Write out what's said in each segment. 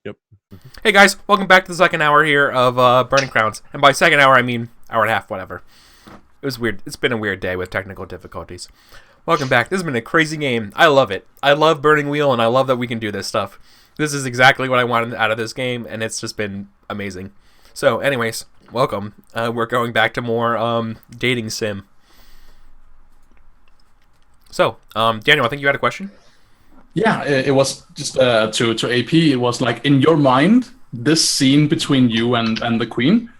Yep. Hey guys, welcome back to the second hour here of Burning Crowns. And by second hour, I mean hour and a half, whatever. It was weird. It's been a weird day with technical difficulties. Welcome back. This has been a crazy game. I love it. I love Burning Wheel, and I love that we can do this stuff. This is exactly what I wanted out of this game, and it's just been amazing. So, anyways, welcome. We're going back to more dating sim. So, Daniel, I think you had a question? Yeah, it was just to AP. It was like, in your mind, this scene between you and the queen.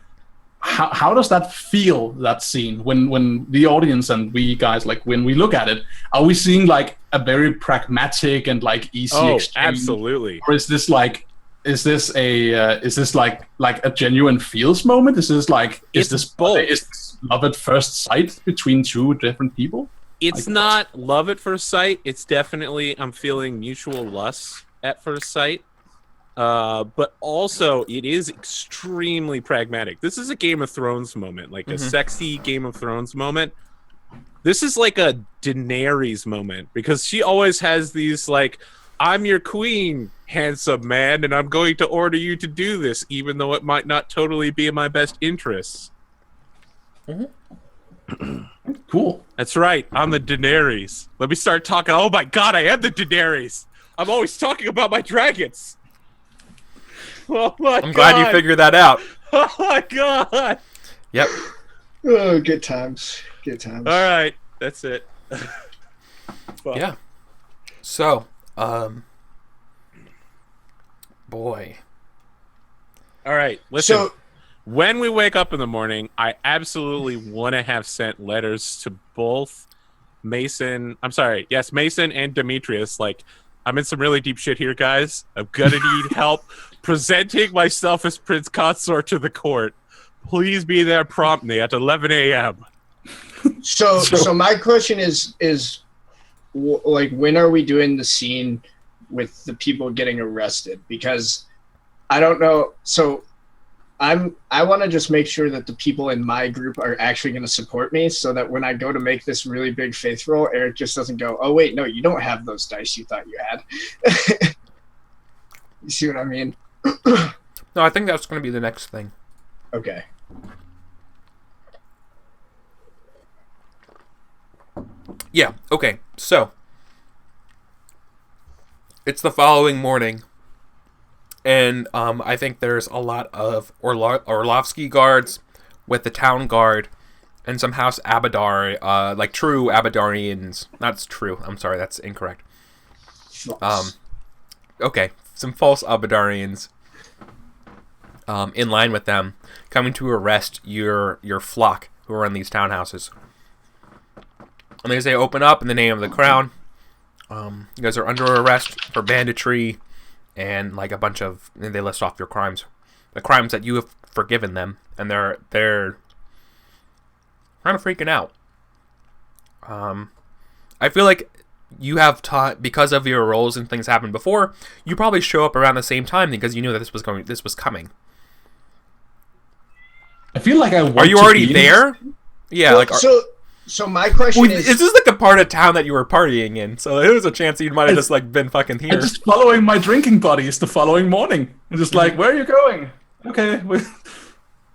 How does that feel? That scene when the audience and we guys, like, when we look at it, are we seeing like a very pragmatic and like easy exchange? Absolutely. Or is this like a genuine feels moment? Is this like both. Is this love at first sight between two different people? It's not love at first sight. It's definitely I'm feeling mutual lust at first sight. But also it is extremely pragmatic. This is a Game of Thrones moment, like a sexy Game of Thrones moment. This is like a Daenerys moment because she always has these like, I'm your queen, handsome man, and I'm going to order you to do this, even though it might not totally be in my best interests. Cool. That's right. I'm the Daenerys. Let me start talking. Oh my god, I am the Daenerys. I'm always talking about my dragons. Oh my god. I'm glad you figured that out. Oh my god. Yep. Oh, good times. Good times. All right. That's it. Well, Yeah. So, boy. all right. Listen. So, When we wake up in the morning, I absolutely want to have sent letters to both Mason and Demetrius. Like, I'm in some really deep shit here, guys. I'm gonna need help presenting myself as Prince Consort to the court. Please be there promptly at 11 a.m. so my question is like, when are we doing the scene with the people getting arrested? Because I don't know. So I want to just make sure that the people in my group are actually going to support me, so that when I go to make this really big faith roll, Eric just doesn't go, oh wait, no, you don't have those dice you thought you had. You see what I mean? No, I think that's going to be the next thing. Okay. Yeah, okay. So, it's the following morning. And I think there's a lot of Orlovsky guards with the town guard and some House Abadar, like true Abadarians. That's true. I'm sorry, that's incorrect. Okay, some false Abadarians in line with them, coming to arrest your flock who are in these townhouses. And they say, open up in the name of the crown. You guys are under arrest for banditry. And like a bunch of, they list off your crimes, the crimes that you have forgiven them, and they're kind of freaking out. I feel like you have taught, because of your roles and things happened before, you probably show up around the same time because you knew that this was coming. I feel like Are you already there? Yeah, Well, like so my question is this is like a part of town that you were partying in, so there was a chance that you might have just like been fucking here. I'm just following my drinking buddies the following morning. I'm just like, where are you going? Okay.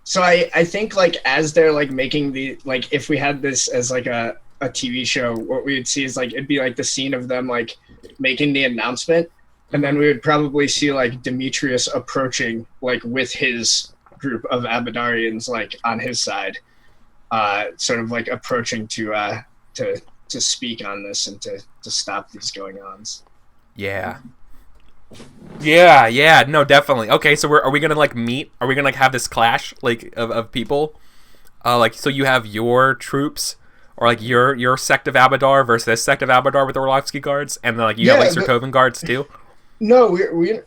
So I think, like, as they're like making the, like, if we had this as like a TV show, what we would see is like, it'd be like the scene of them like making the announcement, and then we would probably see like Demetrius approaching, like, with his group of Abadarians like on his side, sort of like approaching to speak on this and to stop these going-ons. Yeah. Yeah, no, definitely. Okay, so are we gonna like meet? Are we gonna like have this clash like of people? Like, so you have your troops, or like your sect of Abadar versus this sect of Abadar with the Orlovsky guards, and then like you have like Serkovan guards too. No,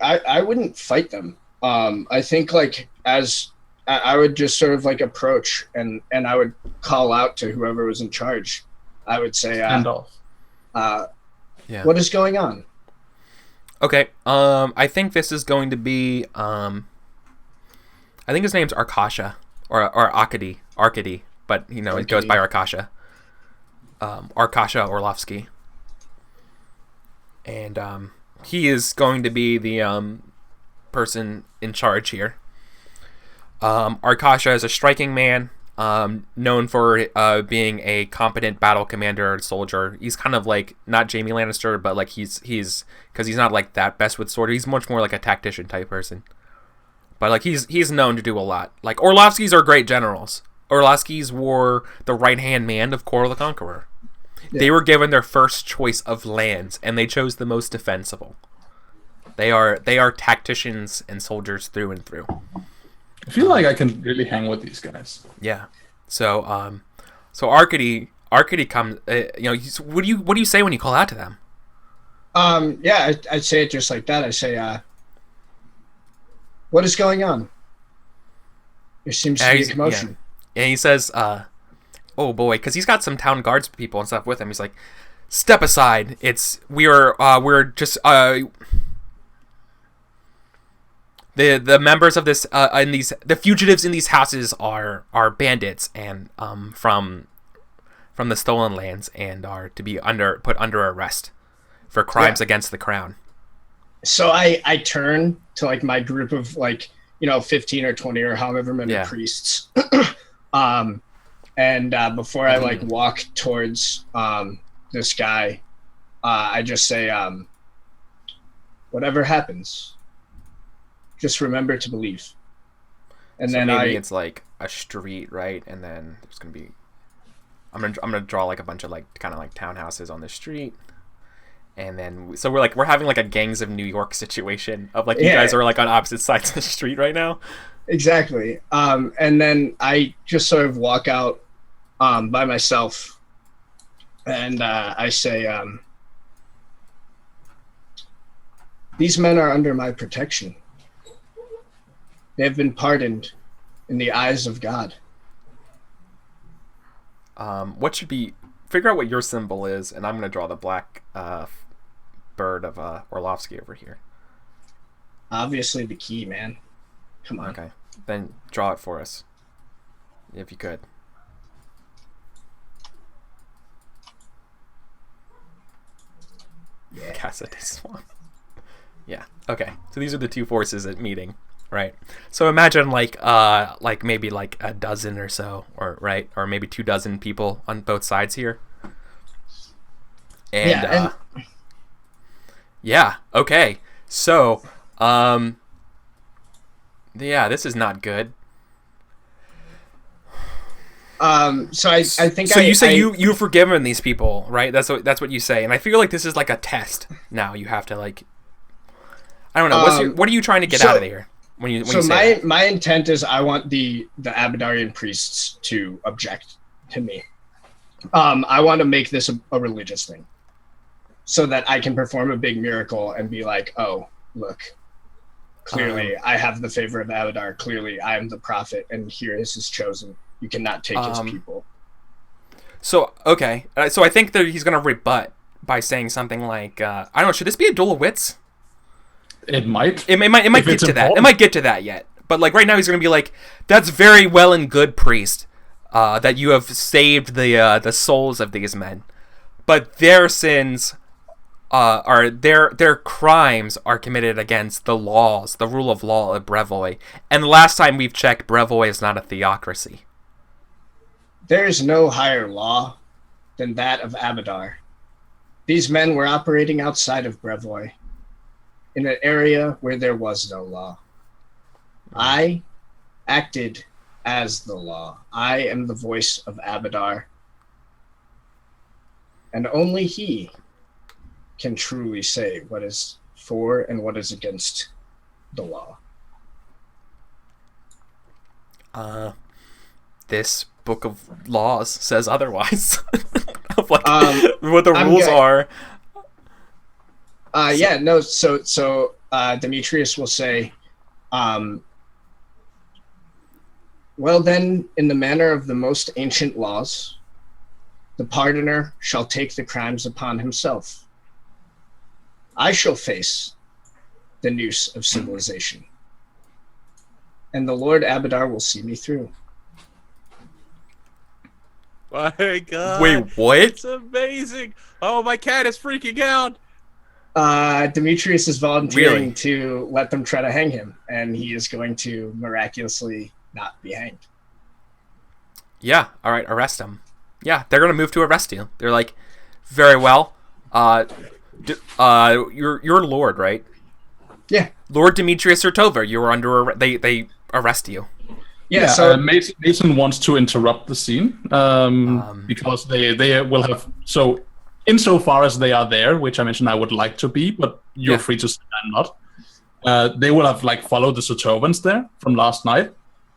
I wouldn't fight them. I think like as I would just sort of like approach and I would call out to whoever was in charge. I would say, Stand off. Yeah. Yeah. What is going on? Okay. I think this is going to be. I think his name's Arkasha or Arkady, but it goes by Arkasha. Arkasha Orlovsky, and he is going to be the person in charge here. Arkasha is a striking man, known for being a competent battle commander soldier. He's kind of like not Jaime Lannister, but like he's because he's not like that best with sword. He's much more like a tactician type person. But like he's known to do a lot. Like Orlovskys are great generals. Orlovskys were the right hand man of Kor the Conqueror. Yeah. They were given their first choice of lands, and they chose the most defensible. They are tacticians and soldiers through and through. I feel like I can really hang with these guys. Yeah. So Arkady comes. What do you say when you call out to them? Yeah, I'd say it just like that. I say, what is going on? There seems to be a commotion. Yeah, he says, oh boy, because he's got some town guards people and stuff with him. He's like, step aside. We're just the members of this the fugitives in these houses are bandits and from the stolen lands and are to be put under arrest for crimes against the crown. So I turn to like my group of 15 or 20 or however many priests. And before I walk towards this guy, I just say, whatever happens, just remember to believe. And so then maybe it's like a street, right? And then there's gonna be, I'm gonna draw like a bunch of kind of townhouses on the street. And then, so we're having like a Gangs of New York situation of you guys are on opposite sides of the street right now. Exactly. And then I just sort of walk out by myself, and I say, these men are under my protection. They have been pardoned in the eyes of God. Figure out what your symbol is, and I'm going to draw the black bird of Orlovsky over here. Obviously the key, man. Come on. Okay. Then draw it for us. If you could. Yeah. Casa de Swan. Yeah. Okay. So these are the two forces at meeting, right? So imagine maybe a dozen or so, or maybe 24 people on both sides here. And yeah. Okay. So, this is not good. So I think. So you say you've forgiven these people, right? That's what you say, and I feel like this is like a test. Now you have to I don't know. What are you trying to get out of here when you say that? My intent is I want the Abadarian priests to object to me. I want to make this a religious thing, so that I can perform a big miracle and be like, oh, look, clearly I have the favor of Abadar. Clearly I am the prophet, and here is his chosen. You cannot take his people. So, okay. So I think that he's going to rebut by saying something like, I don't know, should this be a duel of wits? It might. It might get to that. It might get to that yet. But right now he's going to be like, that's very well and good, priest, that you have saved the souls of these men. But their sins are their crimes are committed against the laws, the rule of law of Brevoy. And the last time we've checked, Brevoy is not a theocracy. There is no higher law than that of Abadar. These men were operating outside of Brevoy, in an area where there was no law. I acted as the law. I am the voice of Abadar. And only he can truly say what is for and what is against the law. This book of laws says otherwise. Of what the rules are. So Demetrius will say, well then, in the manner of the most ancient laws, the pardoner shall take the crimes upon himself. I shall face the noose of civilization, and the Lord Abadar will see me through. My God. Wait, what? It's amazing. Oh, my cat is freaking out. Demetrius is volunteering Really? to let them try to hang him, and he is going to miraculously not be hanged. Yeah, all right, arrest him. Yeah, they're gonna move to arrest you. They're like, very well. You're Lord, right? Yeah. Lord Demetrius Urtova. You were under they arrest you. Yeah, so Mason wants to interrupt the scene because they will have so insofar as they are there, which I mentioned I would like to be, but you're free to say I'm not. They will have like followed the Sotovans there from last night,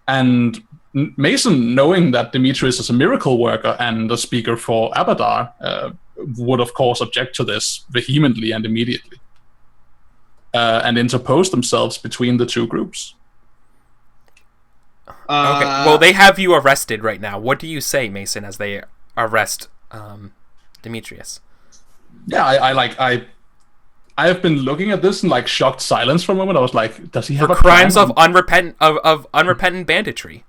and Mason, knowing that Demetrius is a miracle worker and a speaker for Abadar, would of course object to this vehemently and immediately, and interpose themselves between the two groups. Okay. Well, they have you arrested right now. What do you say, Mason, as they arrest Demetrius? Yeah, I have been looking at this in like shocked silence for a moment. I was like, does he have For a crimes plan? of unrepentant banditry.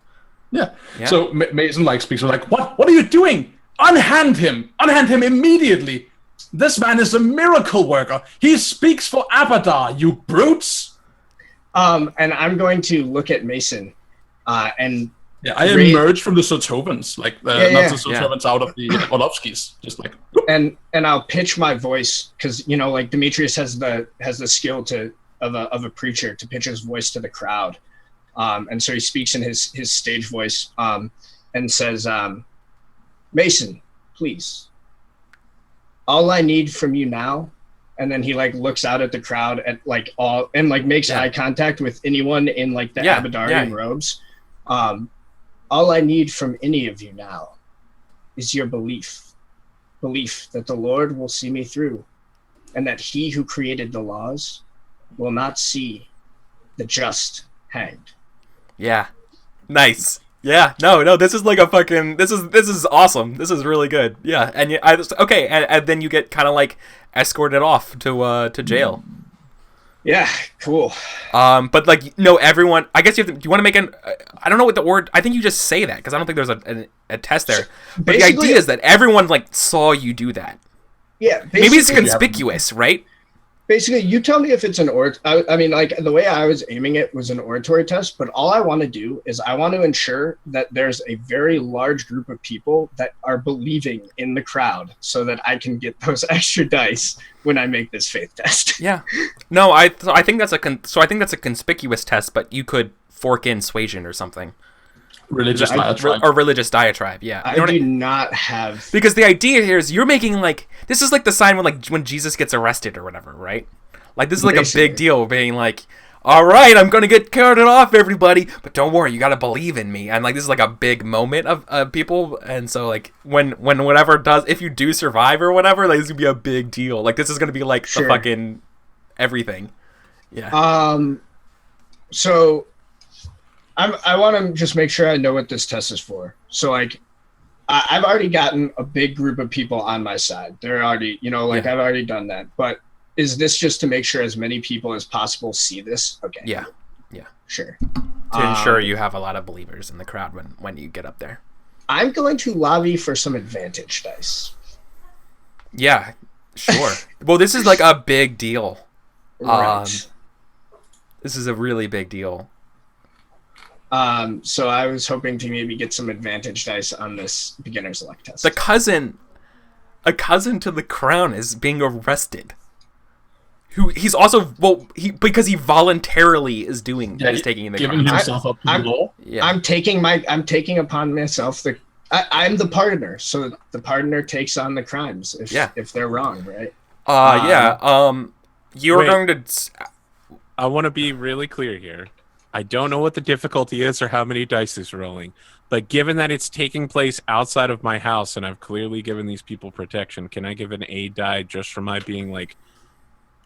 Yeah. So Mason like speaks like, what are you doing? Unhand him immediately. This man is a miracle worker. He speaks for Abadar, you brutes. And I'm going to look at Mason, and I emerged from the Sotovans, like not the Yeah. Sotovans out of the Orlovskis, just like. and I'll pitch my voice because like Demetrius has the skill of a preacher to pitch his voice to the crowd, and so he speaks in his stage voice, and says, Mason, please, all I need from you now, and then he like looks out at the crowd at like all and like makes eye contact with anyone in like the Abadarian robes. All I need from any of you now is your belief that the Lord will see me through, and that he who created the laws will not see the just hanged. Yeah. Nice. Yeah. No. This is like a fucking. This is awesome. This is really good. Yeah. And and then you get kind of like escorted off to jail. Yeah, cool. But like, no, everyone. I guess you have to. Do you want to make an? I don't know what the word. I think you just say that because I don't think there's a test there. But the idea is that everyone like saw you do that. Yeah, maybe it's conspicuous, right? Basically, you tell me if it's an I mean, like the way I was aiming it was an oratory test, but all I want to do is I want to ensure that there's a very large group of people that are believing in the crowd, so that I can get those extra dice when I make this faith test. Yeah. No, I think that's a conspicuous test, but you could fork in suasion or something. Religious diatribe. Or religious diatribe, yeah. I do not have... Because the idea here is you're making, like... This is like the sign when Jesus gets arrested or whatever, right? Like, this is like basically a big deal, being like, all right, I'm going to get carted off, everybody, but don't worry, you got to believe in me. And, like, this is like a big moment of people, and so, like, when whatever does... If you do survive or whatever, like, this is going to be a big deal. Like, this is going to be, like, the fucking everything. Yeah. So... I want to just make sure I know what this test is for. So, like, I've already gotten a big group of people on my side. They're already, I've already done that. But is this just to make sure as many people as possible see this? Okay. Yeah. Sure. To ensure you have a lot of believers in the crowd when you get up there. I'm going to lobby for some advantage dice. Yeah, sure. Well, this is like a big deal. Right. This is a really big deal. So I was hoping to maybe get some advantage dice on this beginner's luck test. A cousin to the crown is being arrested. He's also because he voluntarily is taking the giving crown. himself up to the law. Yeah. I'm taking upon myself I'm the partner, so the partner takes on the crimes if they're wrong, right? You're going to. I want to be really clear here. I don't know what the difficulty is or how many dice is rolling, but given that it's taking place outside of my house and I've clearly given these people protection, can I give an A die just for my being like,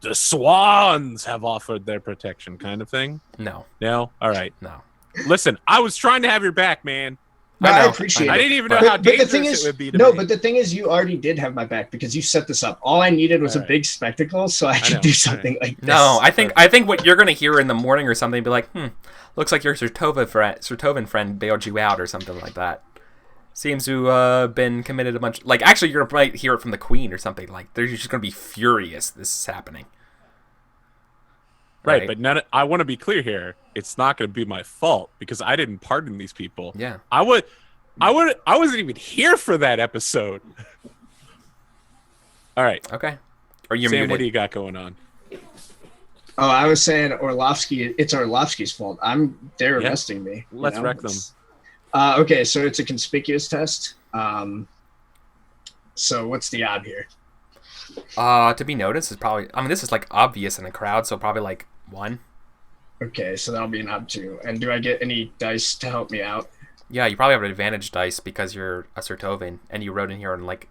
the swans have offered their protection kind of thing? No. No? All right. No. Listen, I was trying to have your back, man. No, I I know. appreciate I it. didn't even know But- how But the dangerous thing is, it would be to no, me. but the thing is, you already did have my back because you set this up. All I needed was a Alright. big spectacle so I could know. do something like this. No, I think what you're gonna hear in the morning or something be like, looks like your Sertovan friend bailed you out or something like that. Seems to been committed a bunch. Like, actually, you're gonna probably hear it from the Queen or something. Like, they're just gonna be furious this is happening. Right, but I want to be clear here. It's not going to be my fault because I didn't pardon these people. Yeah. I wasn't even here for that episode. All right. Okay. Or you're Sam, muted. what do you got going on? Oh, I was saying Orlovsky. It's Orlovsky's fault. They're arresting me. Let's wreck them. Okay, so it's a conspicuous test. So what's the odd here? To be noticed is probably. I mean, this is like obvious in a crowd, so probably like 1. Okay, so that'll be an odd 2. And do I get any dice to help me out? Yeah, you probably have an advantage dice because you're a Sertovan and you wrote in here and like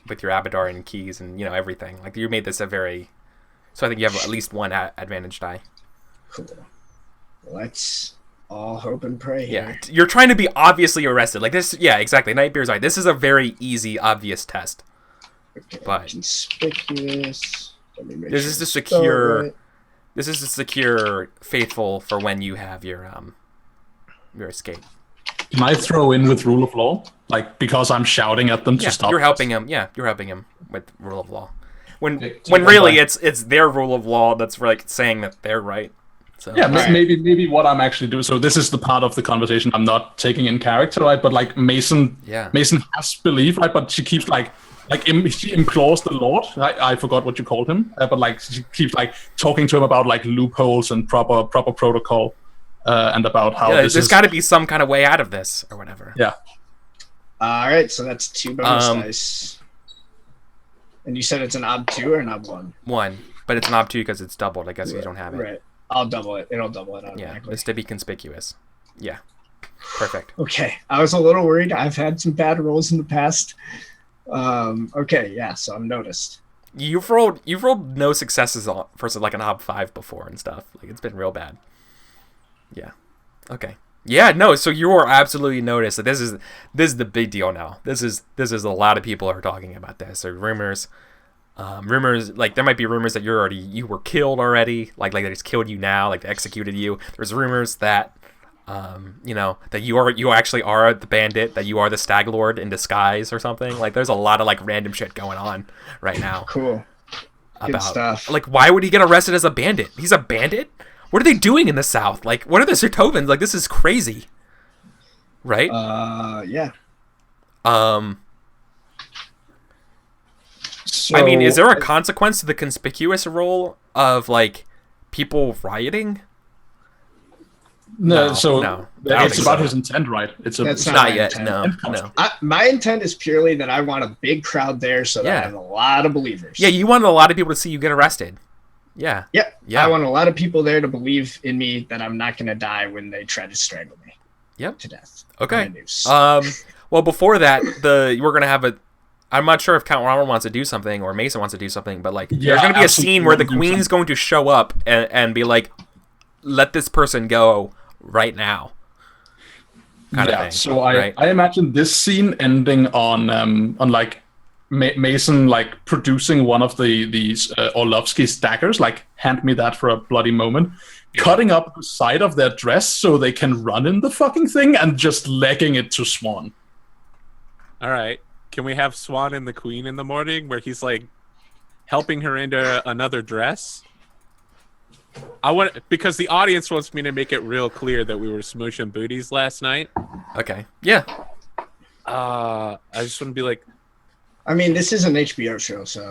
with your Abadar and keys and everything. Like you made this a very. So I think you have at least 1 advantage die. Cool. Let's all hope and pray Yeah, here. you're trying to be obviously arrested. Like this. Yeah, exactly. Nightbeard's right. This is a very easy, obvious test. Okay, But- conspicuous. Let me make This sure is to it's secure. spelled right. This is to secure faithful for when you have your escape. Can I throw in with rule of law? Like, because I'm shouting at them to Yeah, stop. you're helping him. Yeah, you're helping him with rule of law. When Take when that really back. it's their rule of law that's like saying that they're right. So Yeah, Right. maybe what I'm actually doing. So this is the part of the conversation I'm not taking in character, right? But like Mason has belief, right? But she keeps she implores the Lord. I forgot what you called him, but like she keeps like talking to him about like loopholes and proper protocol, and about how there's got to be some kind of way out of this or whatever. Yeah. All right, so that's 2 bonus Um, dice. And you said it's an odd 2 or an odd 1? 1, but it's an ob 2 because it's doubled. I guess you don't have it. Right. I'll double it. It'll double it Yeah, automatically. it's to be conspicuous. Yeah, perfect. Okay, I was a little worried. I've had some bad rolls in the past. Okay, yeah, so I'm noticed. You've rolled no successes on for like an ob 5 before and stuff. Like it's been real bad. Yeah. Okay. Yeah. No. So you are absolutely noticed that this is the big deal now. This is a lot of people are talking about this. There are rumors. Like there might be rumors that you were killed already. Like they just killed you now. Like they executed you. There's rumors that. That you actually are the bandit, that you are the stag lord in disguise or something. Like there's a lot of like random shit going on right now. Cool. Good stuff. Like why would he get arrested as a bandit? He's a bandit? What are they doing in the South? Like what are the Sertovans? Like this is crazy. Right? Yeah. So, I mean, is there a consequence to the conspicuous role of like people rioting? No, No, so no. I don't it's think about so. his intent, right? It's a That's Not my yet. intent. No. My intent is purely that I want a big crowd there so that Yeah. I have a lot of believers. Yeah, you wanted a lot of people to see you get arrested. Yeah. Yep. Yeah. I want a lot of people there to believe in me that I'm not going to die when they try to strangle me. Yep. To death. Okay. In a noose. Well, before that, we're gonna have a. I'm not sure if Count Ronald wants to do something or Mason wants to do something, but like there's gonna be a absolutely scene where the wanna do Queen's going to show up and be like, "Let this person go right now." Kind of thing. So right? I imagine this scene ending on like Mason like producing one of these Orlovsky's daggers, like hand me that for a bloody moment, cutting up the side of their dress so they can run in the fucking thing and just legging it to Swan. All right. Can we have Swan and the Queen in the morning where he's like helping her into another dress? Because the audience wants me to make it real clear that we were smooshing booties last night. Okay. Yeah. I just want to be like, I mean, this is an HBO show, so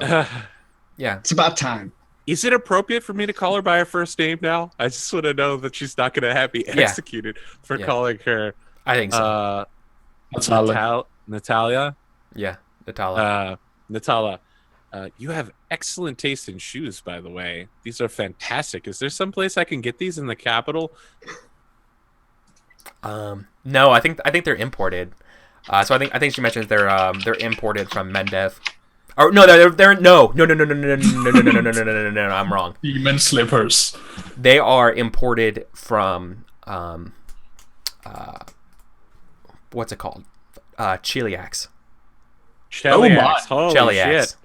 Yeah. it's about time. is it appropriate for me to call her by her first name now? I just want to know that she's not going to have me executed for Yeah. calling her I think so. That's how Natalia. Yeah. Natala. Natala, you have excellent taste in shoes, by the way. These are fantastic. Is there some place I can get these in the capital? No, I think they're imported. So I think she mentions they're imported from Mendev. Or no, they're no. I'm wrong. demon slippers. They are imported from what's it called? Cheliacs. Cheliacs. Holy Cheliacs. shit.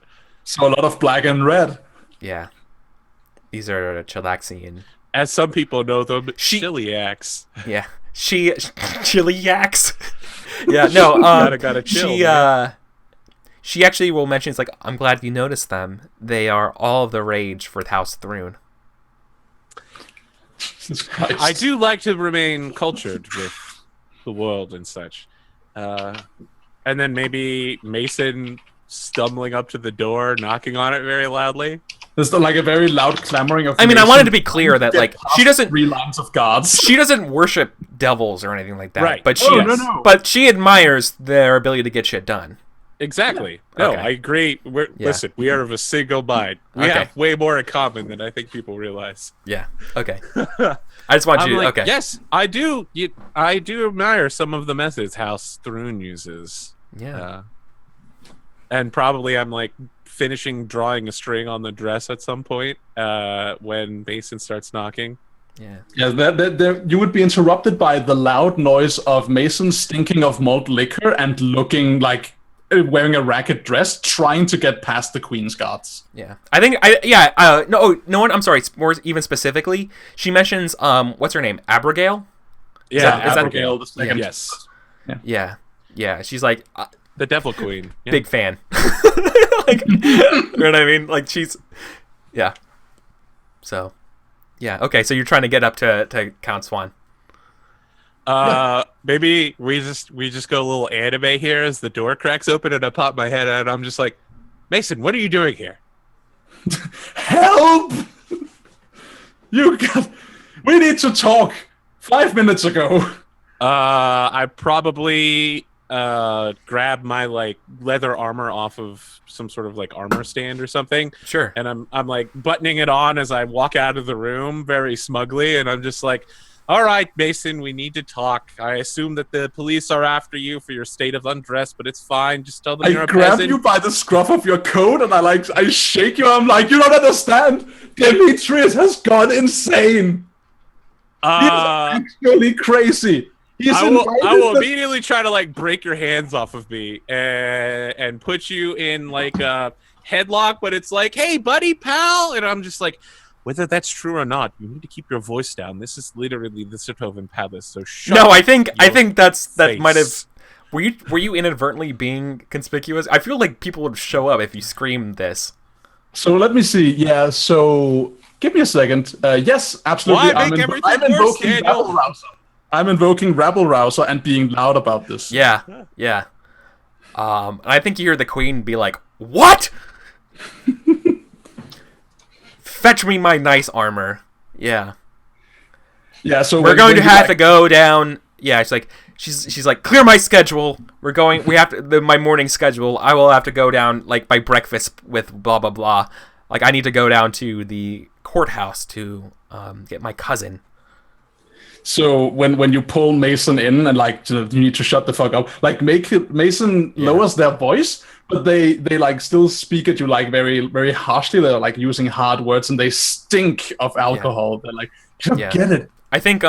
So a lot of black and red. Yeah. These are Chelaxian. As some people know them, Yeah. chiliacs. Cheliacs. Yeah, no, Gotta chill, she actually will mention, it's like, I'm glad you noticed them. They are all the rage for House Thrune. Jesus Christ. I do like to remain cultured with the world and such. And then maybe Mason stumbling up to the door, knocking on it very loudly. There's like a very loud clamoring of. I mean, I wanted to be clear that, like, she doesn't 3 lines of guards. She doesn't worship devils or anything like that. Right. But she, no. but she admires their ability to get shit done. Exactly. Yeah. No, Okay. I agree. Listen, we are of a single mind. We Okay. have way more in common than I think people realize. Yeah. Okay. I just want I'm you. like, Okay. yes, I do. I do admire some of the methods House Thrune uses. Yeah. And probably I'm like finishing drawing a string on the dress at some point when Mason starts knocking. Yeah. Yeah, you would be interrupted by the loud noise of Mason stinking of malt liquor and looking like wearing a ragged dress, trying to get past the Queen's guards. Yeah. I think no one. I'm sorry. More even specifically, she mentions what's her name? Abigail. Yeah, is that- Abigail the second. Yes, Yeah. Yeah. She's like the Devil Queen. Yeah. big fan. Like, you know what I mean? Like she's. Yeah. So. Yeah. Okay. So you're trying to get up to Count Swan. Maybe we just go a little anime here as the door cracks open and I pop my head out and I'm just like, Mason, what are you doing here? Help! We need to talk. 5 minutes ago. I probably grab my like leather armor off of some sort of like armor stand or something. Sure. And I'm like buttoning it on as I walk out of the room very smugly, and I'm just like, all right, Mason, we need to talk. I assume that the police are after you for your state of undress, but it's fine. Just tell them you're I a grab peasant. you by the scruff of your coat and I shake you. I'm like, you don't understand. Demetrius has gone insane. He's actually crazy. I will immediately try to like break your hands off of me and put you in like a headlock, but it's like, hey, buddy, pal, and I'm just like, whether that's true or not, you need to keep your voice down. This is literally the Sitovan Palace, so shut No, up I think that face. might have. Were you inadvertently being conspicuous? I feel like people would show up if you screamed this. So let me see. Yeah, so give me a second. Yes, absolutely. Why make everything I'm worse, invoking Daniel? Rabble Rouser. I'm invoking Rabble Rouser and being loud about this. Yeah. And I think you hear the Queen be like, "What? Fetch me my nice armor." Yeah. Yeah, so We're going to have to go down. Yeah, she's like, clear my schedule. We have to my morning schedule. I will have to go down like by breakfast with blah blah blah. Like I need to go down to the courthouse to get my cousin. So when you pull Mason in and like you need to shut the fuck up, like Mason lowers their voice, but they like still speak at you like very very harshly. They're like using hard words and they stink of alcohol. They're like, you don't get it. I think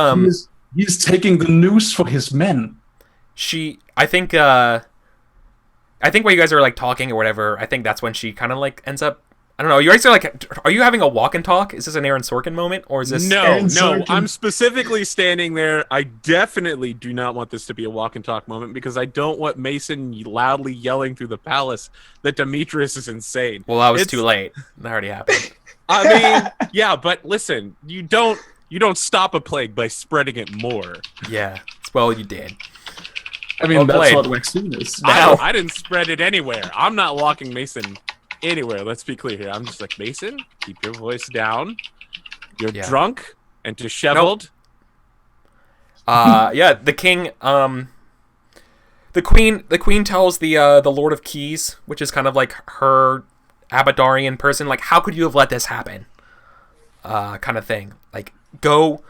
he's taking the news for his men. I think while you guys are like talking or whatever, I think that's when she kind of like ends up. I don't know. You guys are like, are you having a walk and talk? Is this an Aaron Sorkin moment, or is this? No. I'm specifically standing there. I definitely do not want this to be a walk and talk moment because I don't want Mason loudly yelling through the palace that Demetrius is insane. Well, that was too late. That already happened. I mean, yeah, but listen, you don't stop a plague by spreading it more. Yeah. Well, you did. I mean, Well that's played. what vaccine is. I didn't spread it anywhere. I'm not walking Mason anywhere. Let's be clear here. I'm just like, Mason, keep your voice down. You're drunk and disheveled. Yeah, the king, the queen tells the Lord of Keys, which is kind of like her Abadarian person, like, how could you have let this happen? Kind of thing. Like, go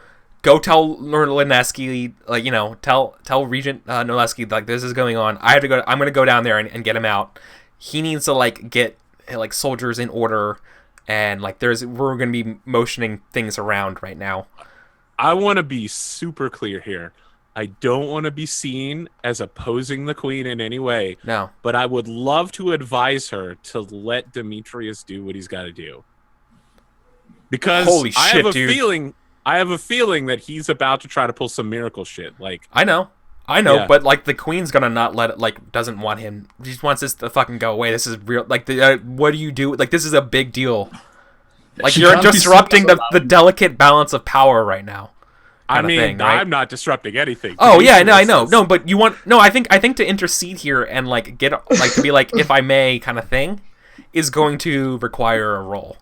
tell Lord Lineski, like, tell Regent Noleski, like, this is going on. I'm gonna go down there and get him out. He needs to like get like soldiers in order, and like we're gonna be motioning things around right now. I want to be super clear here. I don't want to be seen as opposing the queen in any way. No. But I would love to advise her to let Demetrius do what he's got to do. Because Holy shit, I have a feeling that he's about to try to pull some miracle shit. Like, I know, Yeah. but like the queen's gonna not let it. Like, doesn't want him. She just wants this to fucking go away. This is real. Like, what do you do? Like, this is a big deal. Like, She you're can't be disrupting seen as the delicate balance of power right now. I Kinda mean, thing, right? I'm not disrupting anything. Oh yeah, no, I Demetrius know. is. No, but you want I think to intercede here and like get like to be like if I may kind of thing is going to require a roll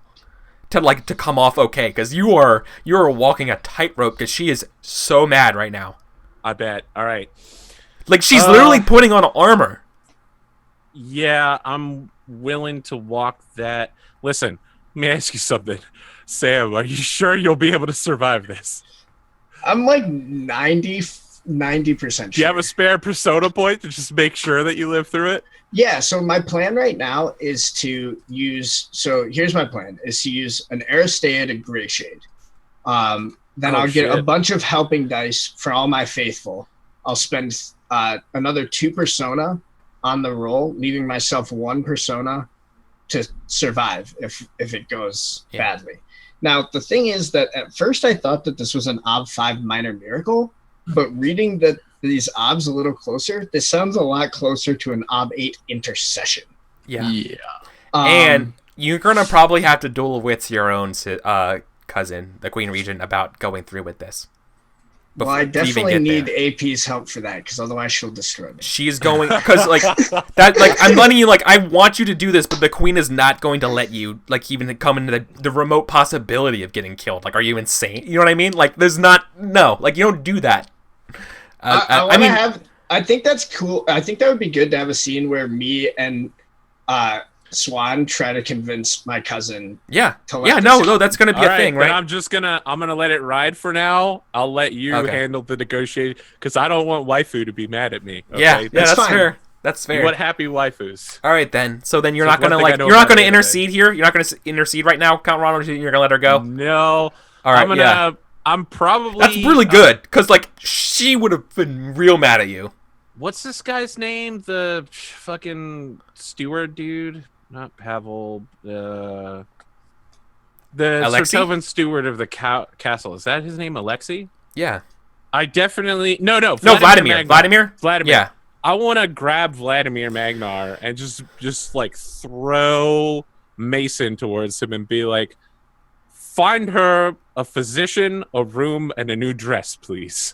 to come off okay because you're walking a tightrope because she is so mad right now. I bet. All right. Like she's literally putting on armor. Yeah, I'm willing to walk that. Listen, let me ask you something. Sam, are you sure you'll be able to survive this? I'm like 90% sure. Do you have a spare persona point to just make sure that you live through it? Yeah, so my plan right now is to use, so here's my plan, is to use an Aristeid Grey Shade. Then I'll get a bunch of helping dice for all my faithful. I'll spend another 2 persona on the roll, leaving myself 1 persona to survive if it goes badly. Now, the thing is that at first I thought that this was an Ob 5 minor miracle, but reading these Obs a little closer, this sounds a lot closer to an Ob 8 intercession. Yeah. Yeah. And you're gonna probably have to duel with your own cousin, the Queen Regent, about going through with this. Well, I definitely need AP's help for that, because otherwise she'll destroy me. She's going because like that. Like I'm letting you. Like I want you to do this, but the queen is not going to let you. Like even come into the remote possibility of getting killed. Like, are you insane? You know what I mean? Like, there's not. No. Like, you don't do that. I mean, I think that's cool. I think that would be good to have a scene where me and Swan try to convince my cousin. Yeah. To let Yeah. No. That's gonna be All a thing, right? I'm gonna let it ride for now. I'll let you handle the negotiation because I don't want waifu to be mad at me. Okay? Yeah. That's fine. fair. That's fair. You want happy waifus. All right then. So then you're So not gonna one thing I know you're not about gonna anime. intercede here. You're not gonna intercede right now, Count Ronald. You're gonna let her go. No. All right. I'm probably. That's really good because like she would have been real mad at you. What's this guy's name? The fucking steward dude. Not Pavel, the Alexei? Sertovan steward of the castle. Is that his name, Alexei? Yeah. I definitely no Vladimir. Vladimir. Yeah. I want to grab Vladimir Magnar and just like throw Mason towards him and be like, find her a physician, a room, and a new dress, please.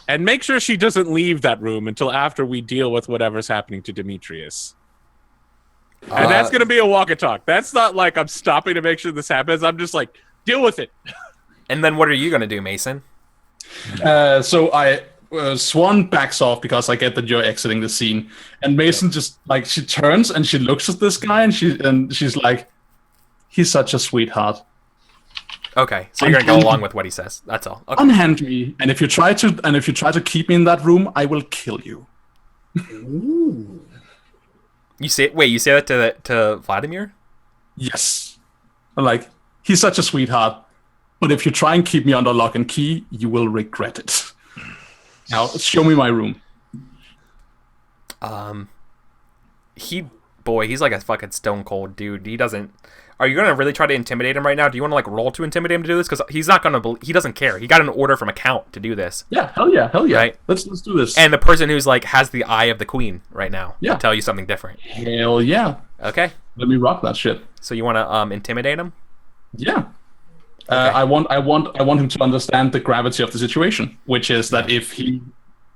And make sure she doesn't leave that room until after we deal with whatever's happening to Demetrius. And that's going to be a walk and talk. That's not like I'm stopping to make sure this happens. I'm just like, deal with it. And then what are you going to do, Mason? So Swan backs off because I get that you're exiting the scene. And Mason just, like, she turns and she looks at this guy and she's like, he's such a sweetheart. Okay, so you're going to go along with what he says. That's all. Okay. Unhand me. And if you try to keep me in that room, I will kill you. Ooh. You say that to Vladimir? Yes. Like, he's such a sweetheart. But if you try and keep me under lock and key, you will regret it. Now, show me my room. He's like a fucking stone cold dude. He doesn't. Are you gonna really try to intimidate him right now? Do you want to like roll to intimidate him to do this? Because he's not gonna. He doesn't care. He got an order from a count to do this. Yeah, hell yeah. Right? Let's do this. And the person who's like has the eye of the queen right now Yeah. to tell you something different. Hell yeah. Okay. Let me rock that shit. So you want to intimidate him? Yeah. I want him to understand the gravity of the situation, which is that if he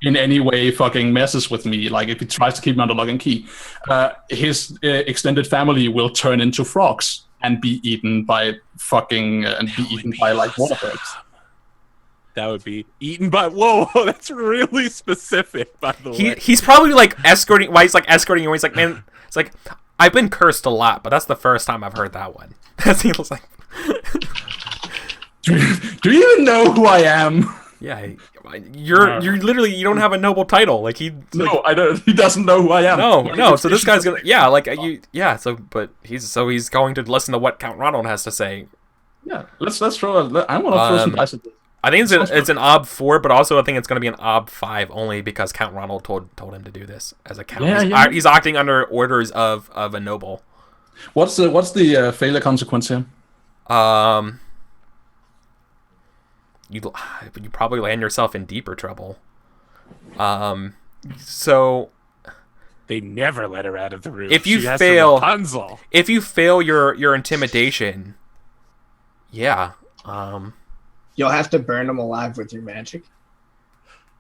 in any way fucking messes with me, like if he tries to keep me under lock and key, his extended family will turn into frogs and be eaten by like water birds. That would be eaten by. Whoa, that's really specific, by the way. He's probably like escorting. Why he's like escorting you? He's like, man, it's like I've been cursed a lot, but that's the first time I've heard that one. That feels like. Do you even know who I am? Yeah, you're literally you don't have a noble title. Like he. No, I don't. He doesn't know who I am. No. So this guy's gonna. Yeah, like you. Yeah. So, but he's going to listen to what Count Ronald has to say. Yeah. Let's throw. I want to throw some dice at this. I think it's an Ob 4, but also I think it's going to be an Ob 5 only because Count Ronald told him to do this as a count. He's acting under orders of a noble. What's the failure consequence here? You probably land yourself in deeper trouble. So they never let her out of the room. If you fail your intimidation, yeah, you'll have to burn him alive with your magic.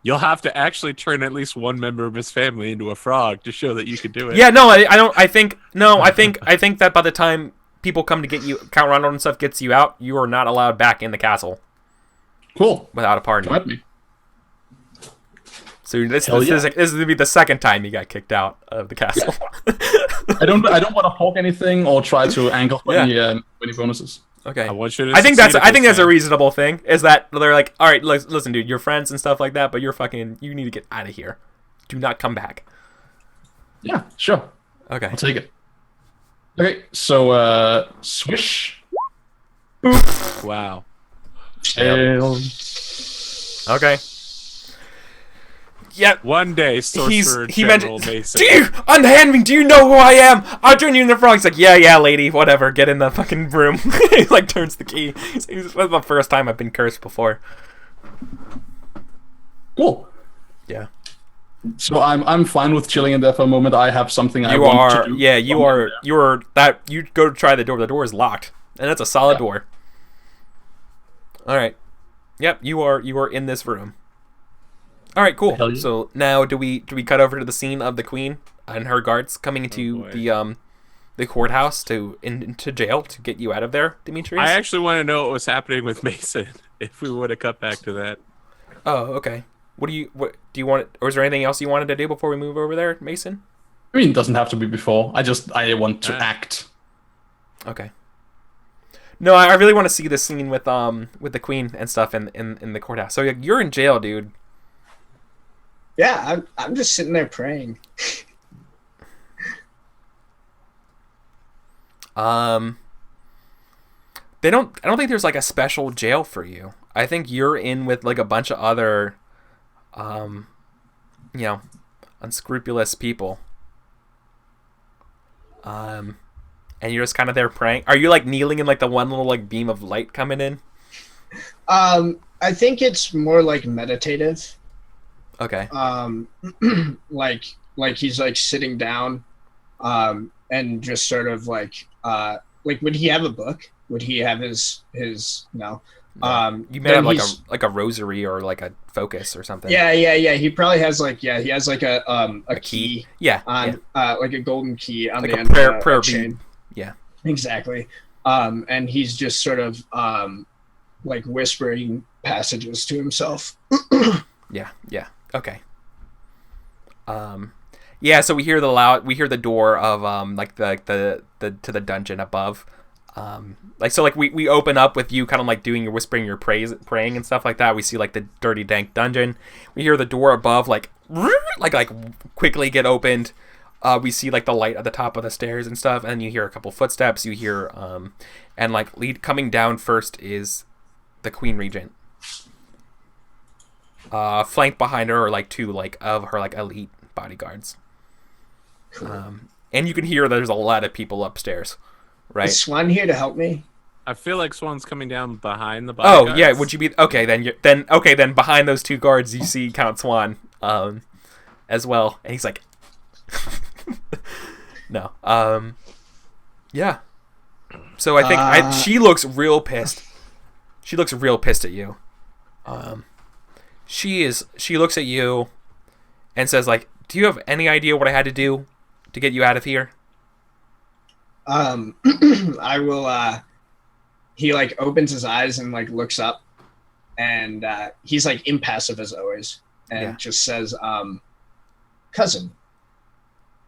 You'll have to actually turn at least one member of his family into a frog to show that you could do it. Yeah, no, I don't. I think that by the time people come to get you, Count Ronald and stuff gets you out, you are not allowed back in the castle. Cool. Without a pardon. So this is gonna be the second time he got kicked out of the castle. I don't want to hawk anything or try to angle any bonuses. Okay. I think that's a reasonable thing. Is that they're like, all right, listen, dude, you're friends and stuff like that, but you need to get out of here. Do not come back. Yeah, sure. Okay. I'll take it. Okay, so swish. Boop. Wow. Fail. Okay. Yeah. One day, Sorcerer General Mason. Unhand me! Do you know who I am? I'll turn you into a frog. He's like, yeah, lady, whatever. Get in the fucking room. He like turns the key. That's the first time I've been cursed before. Cool. Yeah. So I'm fine with chilling in there for a moment. I have something I want to do. Yeah, you are. You go to try the door. The door is locked, and it's a solid door. All right. Yep, you are in this room. All right, cool. Yeah. So now do we cut over to the scene of the queen and her guards coming into the courthouse into jail to get you out of there, Demetrius? I actually want to know what was happening with Mason. If we would have cut back to that. Oh, okay. What do you want? Or is there anything else you wanted to do before we move over there, Mason? I mean, it doesn't have to be before. I want to act. Okay. No, I really want to see this scene with the queen and stuff in the courthouse. So you're in jail, dude. Yeah, I'm just sitting there praying. I don't think there's like a special jail for you. I think you're in with like a bunch of other unscrupulous people. And you're just kind of there praying. Are you like kneeling in like the one little like beam of light coming in? I think it's more like meditative. Okay. Like he's like sitting down, and just sort of like would he have a book? Would he have his no? You may have like a rosary or like a focus or something. Yeah. He probably has he has like a key. Yeah. On like a golden key on like the a end prayer of the chain. bead. Yeah. Exactly. And he's just sort of like whispering passages to himself. Yeah. Okay. Yeah, so we hear the door of like the to the dungeon above. We open up with you kind of like doing your whispering, your praying and stuff like that. We see like the dirty dank dungeon. We hear the door above like quickly get opened. We see like the light at the top of the stairs and stuff, and you hear a couple footsteps. You hear and coming down first is the Queen Regent. Flanked behind her are like two like of her like elite bodyguards. Cool. And you can hear there's a lot of people upstairs. Right. Is Swan here to help me? I feel like Swan's coming down behind the bodyguards. Oh yeah, would you be okay? Then behind those two guards you see Count Swan, as well, and he's like, no, yeah. So I think she looks real pissed. She looks real pissed at you. She looks at you, and says like, "Do you have any idea what I had to do to get you out of here?" I will, he like opens his eyes and like looks up, and he's like impassive as always, and just says, cousin,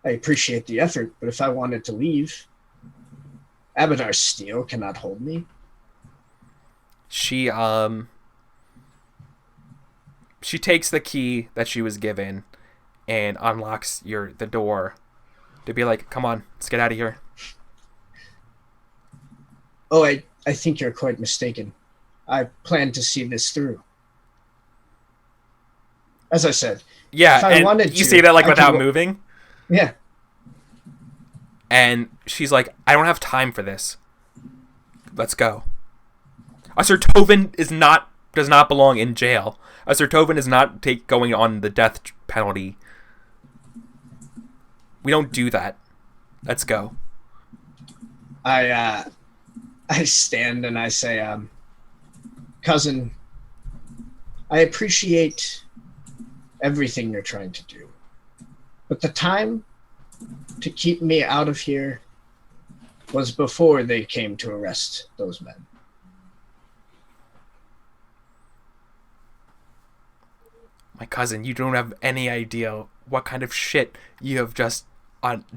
I appreciate the effort, but if I wanted to leave, Abadar's steel cannot hold me. She takes the key that she was given and unlocks the door to be like, come on, let's get out of here. Oh, I think you're quite mistaken. I plan to see this through. as I said. Yeah, If I and wanted you to, say that like I could without wa- moving, Yeah. and she's like, "I don't have time for this. Let's go." A Sertovan does not belong in jail. A Sertovan is not going on the death penalty. We don't do that. Let's go. I stand and I say, cousin, I appreciate everything you're trying to do, but the time to keep me out of here was before they came to arrest those men. My cousin, you don't have any idea what kind of shit you have just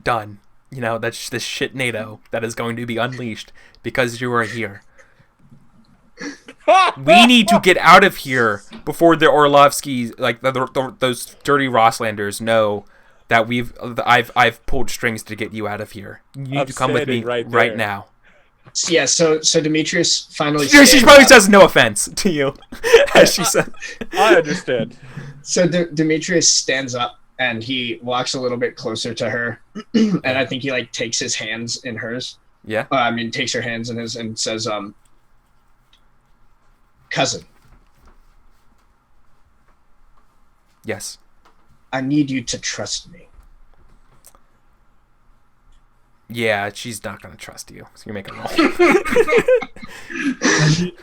done. You know, that's this shit NATO that is going to be unleashed because you are here. We need to get out of here before the Orlovskis, like those dirty Rosslanders, know that I've pulled strings to get you out of here. You need to come with me right now. Yeah, so Demetrius finally She stands probably up. says no offense to you, as she said. I understand. So Demetrius stands up and he walks a little bit closer to her, and I think he like takes his hands in hers. Yeah. Takes her hands in his and says, cousin, Yes. I need you to trust me. Yeah, she's not gonna trust you, so you're making a roll.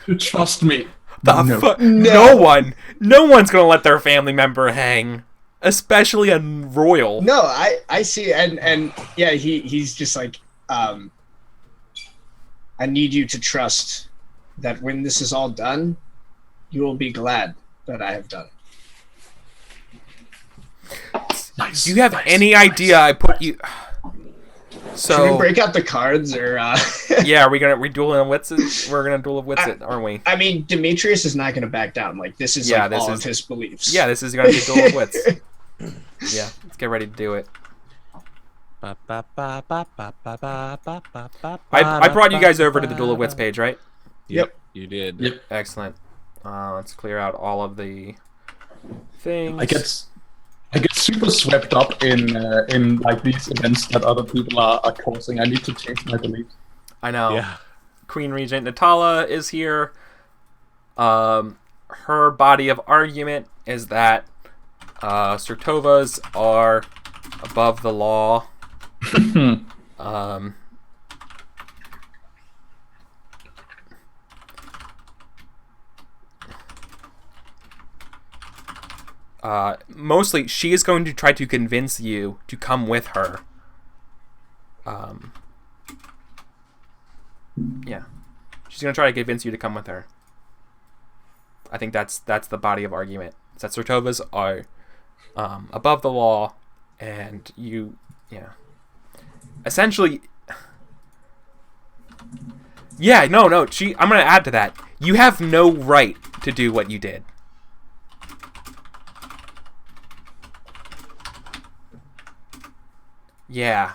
You trust me. No one's gonna let their family member hang, especially a royal. No, I see, and yeah, he's just like, I need you to trust that when this is all done, you will be glad that I have done. Nice. Do you have any idea I put you? Should we So break out the cards, or? yeah, we're dueling wits it. We're gonna duel wits it, aren't we? I mean, Demetrius is not going to back down. Like this is like all of his beliefs. Yeah, this is gonna be duel of wits. Yeah, let's get ready to do it. I brought you guys over to the Duel of Wits page, right? Yep. You did. Yep. Excellent. Let's clear out all of the things. I get super swept up in like these events that other people are causing. I need to change my beliefs. I know. Yeah. Queen Regent Natala is here. Her body of argument is that Sertovas are above the law. Mostly, she is going to try to convince you to come with her. Yeah, she's going to try to convince you to come with her. I think that's the body of argument. It's that Sertovas are above the law, and you, yeah. Essentially, yeah, no. I'm going to add to that. You have no right to do what you did. Yeah.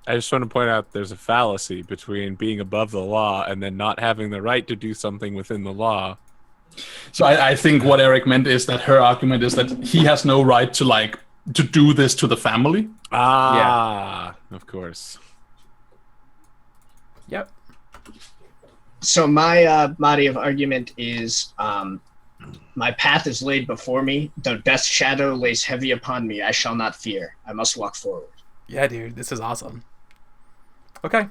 I just want to point out there's a fallacy between being above the law and then not having the right to do something within the law. So I think what Eric meant is that her argument is that he has no right to do this to the family. Of course. Yep. So my body of argument is my path is laid before me. The death shadow lays heavy upon me. I shall not fear. I must walk forward. Yeah, dude, this is awesome. Okay.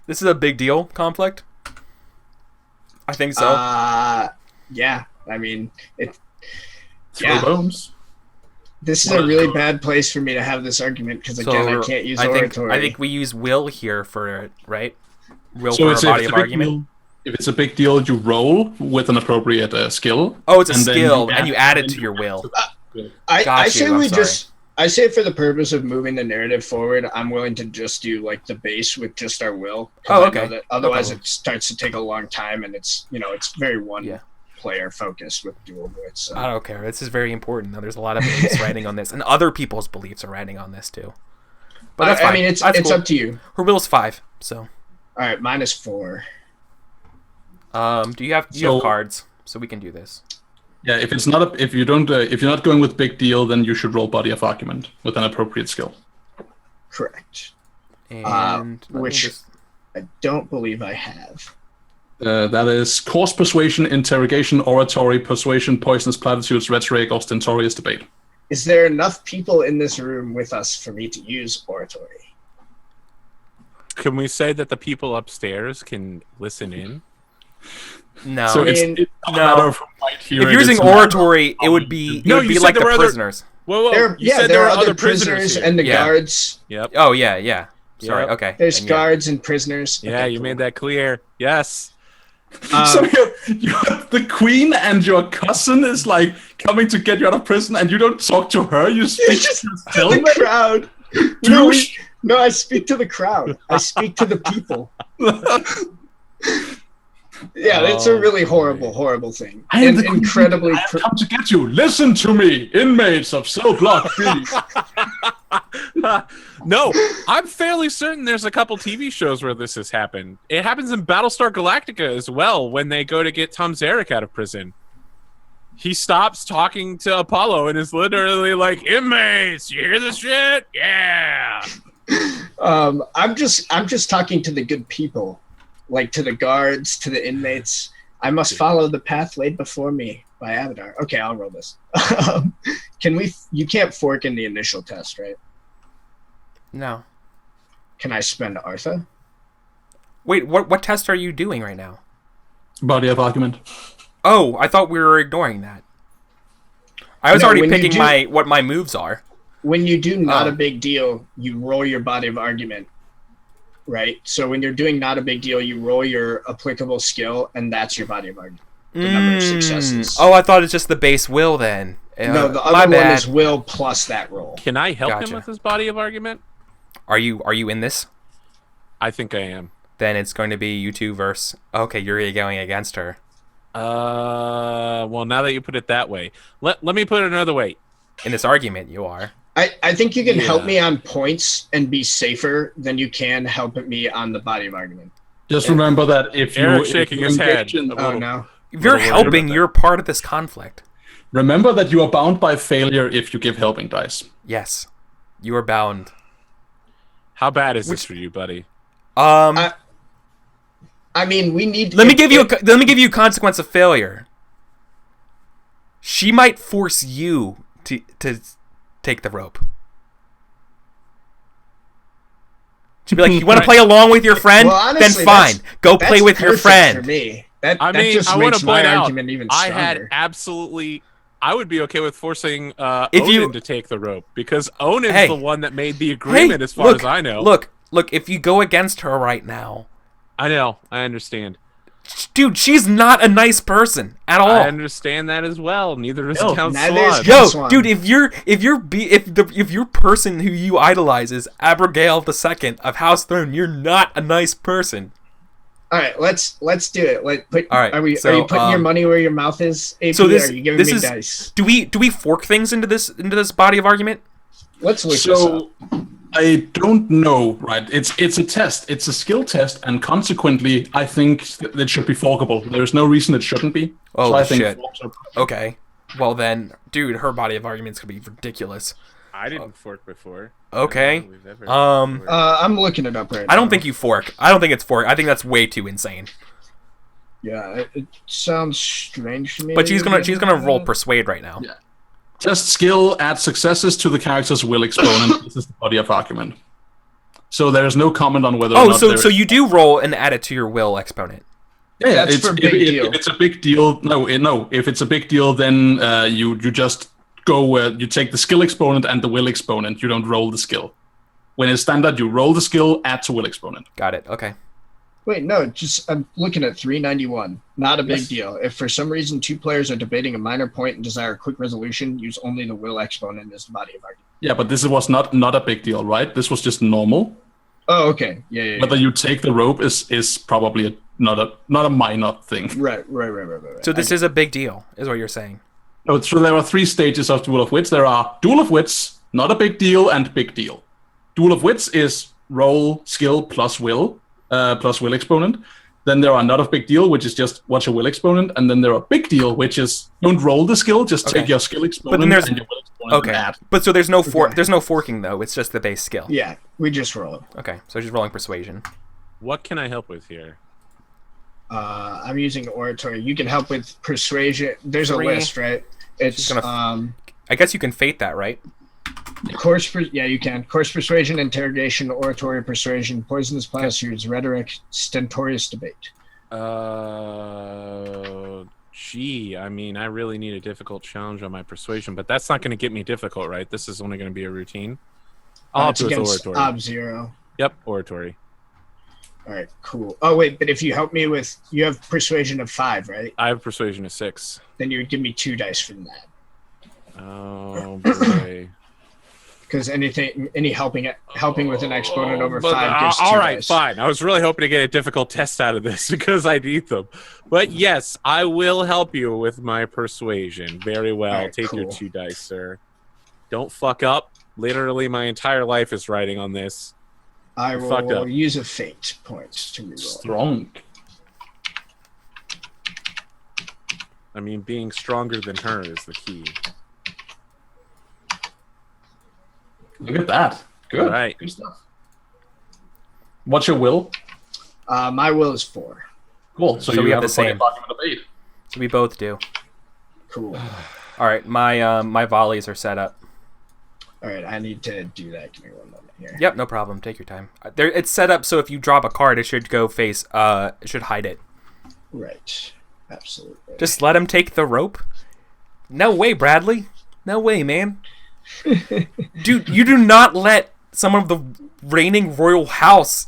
This is a big deal conflict. I think so. Yeah. I mean, Throw bones. This is a really bad place for me to have this argument because again, I can't use oratory. I think we use will here for it, right? Will So for it's a body of argument. deal, if it's a big deal, you roll with an appropriate skill. Oh, it's a and then skill, and you add it to your will. I say I'm we sorry. I say for the purpose of moving the narrative forward, I'm willing to just do like the base with just our will. 'Cause Oh, I okay. know that otherwise, No problem. it starts to take a long time, and it's it's very one Yeah. player focused with dual wits. So. I don't care. This is very important. Though. There's a lot of beliefs writing on this, and other people's beliefs are writing on this too. But that's fine. I mean, it's That's cool. up to you. Her will's 5, so. All right, mine is 4. Do you have So- cards? So we can do this. Yeah, if it's not if you don't if you're not going with big deal, then you should roll body of argument with an appropriate skill. Correct. And Which I don't believe I have. That is course persuasion, interrogation, oratory, persuasion, poisonous platitudes, rhetoric, or stentorious debate. Is there enough people in this room with us for me to use oratory? Can we say that the people upstairs can listen in? No. So it's a matter of who might hear if you're it. using oratory, it would be like the prisoners. Whoa, there are other prisoners here. and the Yeah. guards. Yep. Oh yeah. Sorry. Yep. Okay. There's And guards and prisoners. Yeah, Okay, you cool. made that clear. Yes. So you're the queen and your cousin is like coming to get you out of prison, and you don't talk to her. You speak just to the crowd. Douche. No, I speak to the crowd. I speak to the people. Yeah, it's a really horrible thing. I am And the queen. incredibly. I have come to get you. Listen to me, inmates of Cell Block B. No, I'm fairly certain there's a couple TV shows where this has happened. It happens in Battlestar Galactica as well when they go to get Tom Zarek out of prison. He stops talking to Apollo and is literally like, "Inmates, you hear this shit? Yeah." I'm just talking to the good people, like to the guards, to the inmates. I must follow the path laid before me by Avatar. Okay, I'll roll this. You can't fork in the initial test, right? No. Can I spend Artha? Wait, what test are you doing right now? Body of argument. Oh, I thought we were ignoring that. I was No, already when you picking what my moves are. When you do not Oh. a big deal, you roll your body of argument, right? So when you're doing not a big deal, you roll your applicable skill, and that's your body of argument. The number of successes. Oh, I thought it's just the base will then. No, the my other one bad. is will plus that roll. Can I help Gotcha. him with his body of argument? Are you in this? I think I am. Then it's going to be you two versus. Okay, you're going against her. Well, now that you put it that way, let me put it another way. In this argument, you are. I think you can help Yeah. me on points and be safer than you can help me on the body of argument. Just remember that if you Eric's shaking if you his head. engage in- Oh no. If you're worried about helping, that. you're part of this conflict. remember that you are bound by failure if you give helping dice. Yes, you are bound. How bad is this for you, buddy? I mean, we need. Let me give you a consequence of failure. She might force you to take the rope. She'd be like, "You want to play along with your friend? Well, honestly, then fine, go that's play with your perfect friend." For me, that I mean, just I want makes to my point out, argument even I stronger. had absolutely. I would be okay with forcing If Onan you- to take the rope because Onan's Hey. the one that made the agreement, as far look, as I know. Look, if you go against her right now, I know, I understand. dude, she's not a nice person at all. I understand that as well. Neither is No, Count neither is Swan. Yo, Swan. dude, if your person who you idolize is Abigail II of House Throne, you're not a nice person. All right, let's do it. All right, Are you so, putting your money where your mouth is? AP, so this- or are you giving this me is- dice? Do we fork things into this body of argument? Let's look this So up. I don't know, right? It's a test. It's a skill test, and consequently, I think it should be forkable. There's no reason it shouldn't be. Oh, so I think shit. forks are- Okay. Well then, dude, her body of argument's gonna be ridiculous. I didn't fork before. Okay. I don't know we've ever forked. I'm looking it up right now. I don't think you fork. I don't think it's fork. I think that's way too insane. Yeah, it sounds strange to me. But she's gonna roll persuade right now. Yeah. Test skill, add successes to the character's will exponent. This is the body of argument. So there's no comment on whether or Oh, not so you do roll and add it to your will exponent. Yeah, That's it's for big deal. If it's a big deal. No. If it's a big deal, then you just go. You take the skill exponent and the will exponent. You don't roll the skill. When it's standard, you roll the skill, add to will exponent. Got it. Okay. Wait, no, I'm looking at 391. Not a big deal. If for some reason two players are debating a minor point and desire a quick resolution, use only the will exponent as the body of argument. Yeah, but this was not a big deal, right? This was just normal. Oh, okay. Yeah. Whether you take the rope is probably not a minor thing. Right. So this is a big deal, is what you're saying. No, so there are 3 stages of Duel of Wits. There are Duel of Wits, not a big deal, and big deal. Duel of Wits is roll skill plus will exponent. Then there are not a big deal, which is just what's your will exponent, and then there are big deal, which is don't roll the skill, just take your skill exponent and your will exponent and add. But so there's no there's no forking though. It's just the base skill. Yeah, we just roll. Okay, so she's rolling persuasion. What can I help with here? I'm using oratory. You can help with persuasion. There's a list, right? It's I guess you can fate that, right? Yeah, you can. Course persuasion, interrogation, oratory persuasion, poisonous plasters, rhetoric, stentorious debate. Gee, I mean, I really need a difficult challenge on my persuasion, but that's not going to get me difficult, right? This is only going to be a routine. I'll have to with oratory. Ob-Zero. Yep, oratory. All right, cool. Oh wait, but if you help me with, you have persuasion of 5, right? I have persuasion of 6. Then you would give me 2 dice from that. Oh boy. Because any helping with an exponent over 5 gives 2 all right, dice. fine. I was really hoping to get a difficult test out of this because I need them. But yes, I will help you with my persuasion. Very well. Right, take your 2 dice, sir. Don't fuck up. Literally, my entire life is riding on this. I will use a fate point to reroll. Strong. I mean, being stronger than her is the key. Look at that. Good. All right. Good stuff. What's your will? My will is 4. Cool. So you have the same. So we both do. Cool. All right. My volleys are set up. All right. I need to do that. Give me 1 moment here. Yep. No problem. Take your time. It's set up so if you drop a card, it should go face. It should hide it. Right. Absolutely. Just let him take the rope. No way, Bradley. No way, man. Dude, you do not let someone of the reigning royal house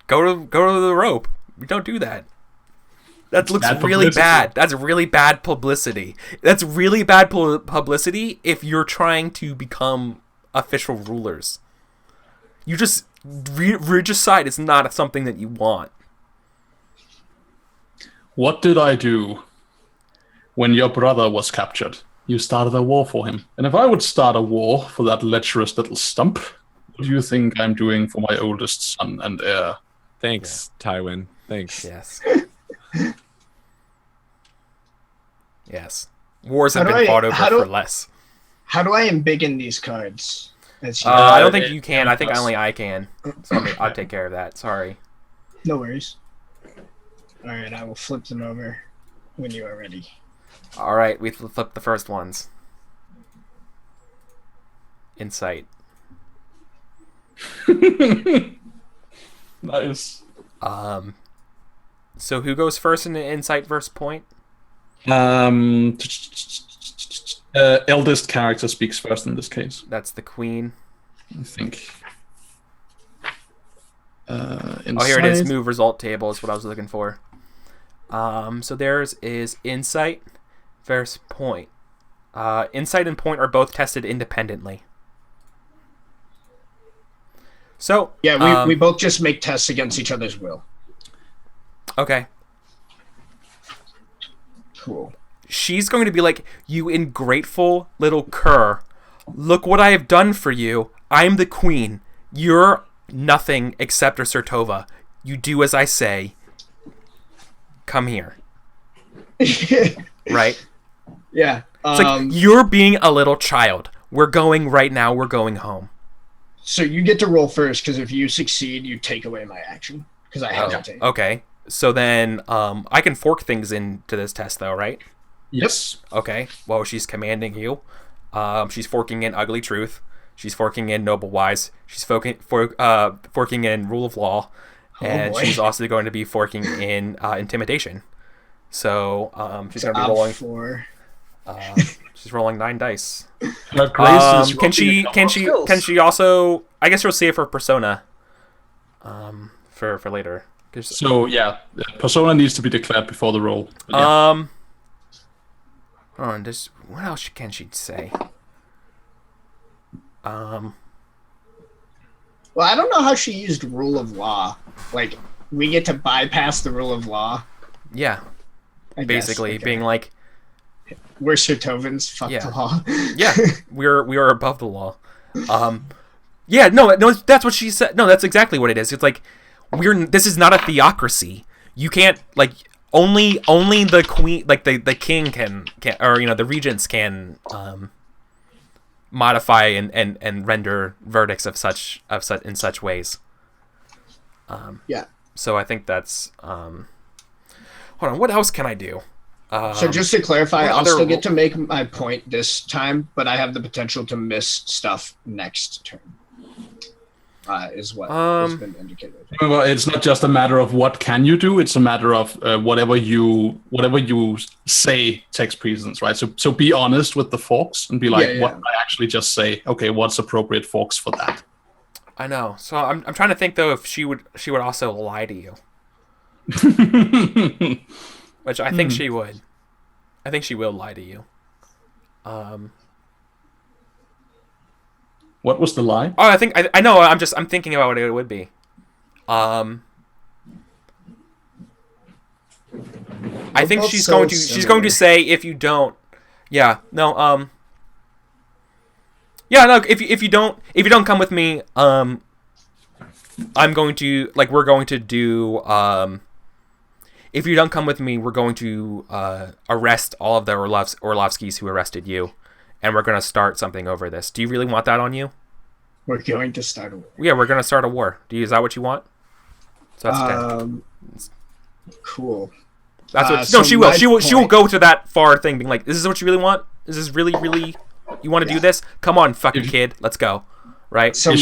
go to the rope. You don't do that. That looks really bad. That's really bad publicity. That's really bad publicity if you're trying to become official rulers. You just regicide is not something that you want. What did I do when your brother was captured? You started a war for him. And if I would start a war for that lecherous little stump, what do you think I'm doing for my oldest son and heir? Thanks, Tywin. Thanks. Yes. Yes. Wars have been fought over for less. How do I embiggen these cards? I don't think you can. I think only I can. So I'll take care of that. Sorry. No worries. All right, I will flip them over when you are ready. All right, we flipped the first ones. Insight. Nice. So who goes first in the insight versus point? Eldest character speaks first in this case. That's the queen. I think. Oh, here it is. Move result table is what I was looking for. So theirs is insight versus point. Insight and point are both tested independently. So yeah, we both just make tests against each other's will. Okay. Cool. She's going to be like, you ingrateful little cur. Look what I have done for you. I'm the queen. You're nothing except a Sertova. You do as I say. Come here. Right? Yeah. It's like, you're being a little child. We're going right now. We're going home. So you get to roll first, because if you succeed, you take away my action. Because I hesitate. Okay. So then I can fork things into this test, though, right? Yes. Okay. Well, she's commanding you. She's forking in Ugly Truth. She's forking in Noble Wise. She's forking in Rule of Law. And she's also going to be forking in Intimidation. So she's going to be rolling 4. She's rolling 9 dice. Can she also? I guess she'll save her persona. For later. So yeah, persona needs to be declared before the roll. Yeah. What else can she say? Well, I don't know how she used Rule of Law. Like, we get to bypass the Rule of Law. Yeah. Basically, being like, we're Sertovans. Fuck the law. Yeah, we are above the law. Yeah, no, that's what she said. No, that's exactly what it is. It's like this is not a theocracy. you can't like only the queen, like the king can or the regents can modify and render verdicts of such in such ways. Yeah. So I think that's hold on. What else can I do? So just to clarify, I'll other still get to make my point this time, but I have the potential to miss stuff next turn. Is what has been indicated. Well, it's not just a matter of what can you do; it's a matter of whatever you say takes precedence, right? So be honest with the folks and be like, what I actually just say. Okay, what's appropriate folks for that? I know. So I'm trying to think though if she would also lie to you. Which I think she would. I think she will lie to you. What was the lie? Oh, I know. I'm thinking about what it would be. I think she's going to say if you don't. Yeah. No. Yeah. No. If you don't come with me, I'm going to we're going to do. If you don't come with me, we're going to arrest all of the Orlovskis who arrested you, and we're going to start something over this. Do you really want that on you? We're going to start a war. Yeah, we're going to start a war. Is that what you want? So that's 10. Cool. That's what. No, she will. She will go to that far thing, being like, "This is what you really want. Is this really you want to do this? Come on, fucking kid, let's go." Right. So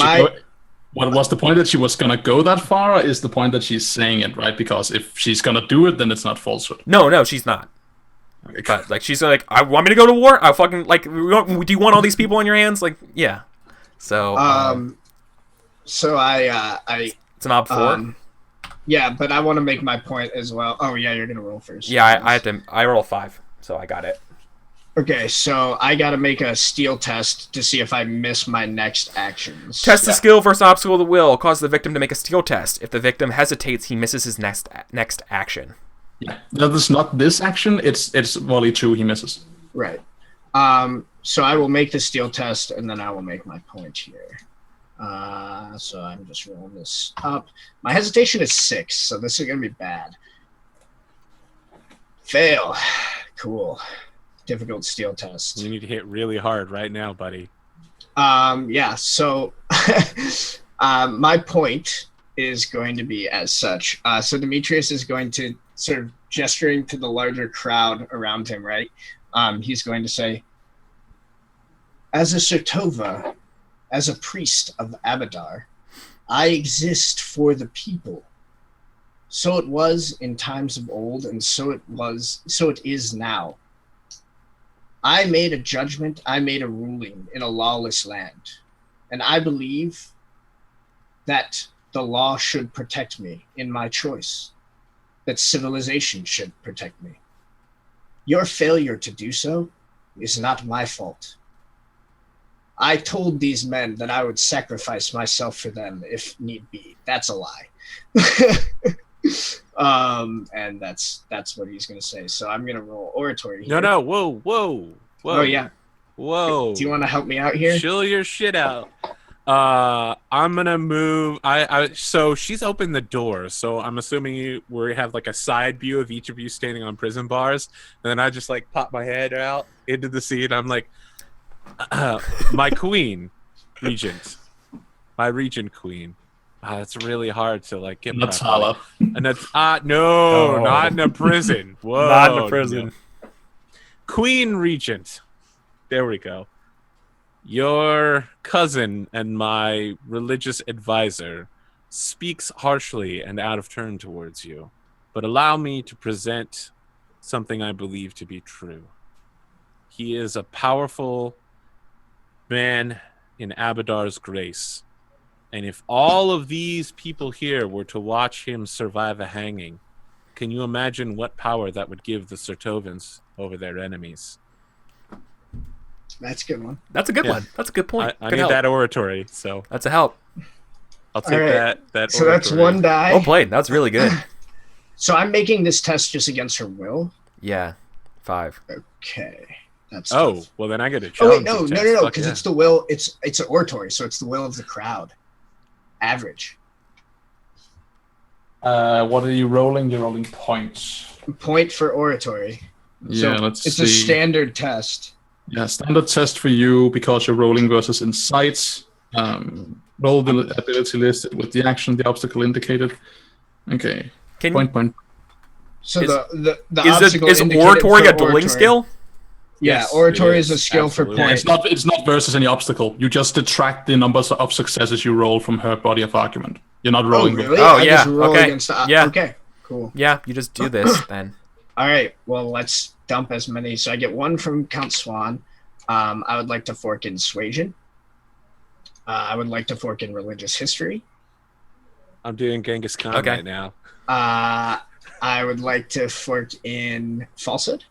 what was the point that she was gonna go that far? Or is the point that she's saying it, right? Because if she's gonna do it, then it's not falsehood. No, she's not. Okay. But she's like, "I want me to go to war. I fucking do you want all these people on your hands?" Like, yeah. So. So I. It's an ob 4. Yeah, but I want to make my point as well. Oh yeah, you're gonna roll first. Yeah, I had to. I roll 5, so I got it. Okay, so I got to make a steal test to see if I miss my next actions. Test the skill versus obstacle of the will. Cause the victim to make a steal test. If the victim hesitates, he misses his next action. Yeah, that is not this action. It's volley 2. He misses. Right. So I will make the steal test, and then I will make my point here. So I'm just rolling this up. My hesitation is 6, so this is gonna be bad. Fail. Cool. Difficult steal test. You need to hit really hard right now, buddy. Yeah, so my point is going to be as such. So Demetrius is going to sort of gesturing to the larger crowd around him, right? He's going to say, as a Sertova, as a priest of Abadar, I exist for the people. So it was in times of old, and so it is now. I made a judgment, I made a ruling in a lawless land, and I believe that the law should protect me in my choice, that civilization should protect me. Your failure to do so is not my fault. I told these men that I would sacrifice myself for them if need be. That's a lie. And that's what he's gonna say. So I'm gonna roll oratory here. No, whoa. Oh yeah. Whoa. Do you want to help me out here? Chill your shit out. I'm gonna move. So she's opened the door. So I'm assuming we have like a side view of each of you standing on prison bars, and then I just like pop my head out into the scene. I'm like, my queen, regent, my regent queen. It's really hard to like get. Natala. And that's no, not in a prison. Whoa, not in a prison. No. Queen regent. There we go. Your cousin and my religious advisor speaks harshly and out of turn towards you, but allow me to present something I believe to be true. He is a powerful man in Abadar's grace. And if all of these people here were to watch him survive a hanging, can you imagine what power that would give the Sertovans over their enemies? That's a good one. That's a good one. That's a good point. I need that oratory, so that's a help. I'll take that. So that's one die. Well played. That's really good. So I'm making this test just against her will. Yeah, 5. Okay. That's tough. Well then I get a challenge. Oh wait, no, because it's the will. It's an oratory, so it's the will of the crowd. Average. What are you rolling? You're rolling points. Point for oratory. Yeah, So let's it's see. a standard test. Yeah, standard test for you because you're rolling versus insights. Roll the ability listed with the action, the obstacle indicated. Okay. Point. So Is- the Is obstacle indicated oratory for a dueling oratory- skill? Yeah, Yes, oratory it is a is. skill Absolutely. for Yeah, point. it's not versus any obstacle. You just detract the numbers of successes you roll from her body of argument. You're not Oh, rolling. really? Oh, I yeah, just roll okay. against the... Yeah. Okay, cool. Yeah, you just do this then. All right, well, let's dump as many. So I get one from Count Swan. I would like to fork in Suasion. I would like to fork in Religious History. I'm doing Genghis Khan Okay. right now. I would like to fork in Falsehood.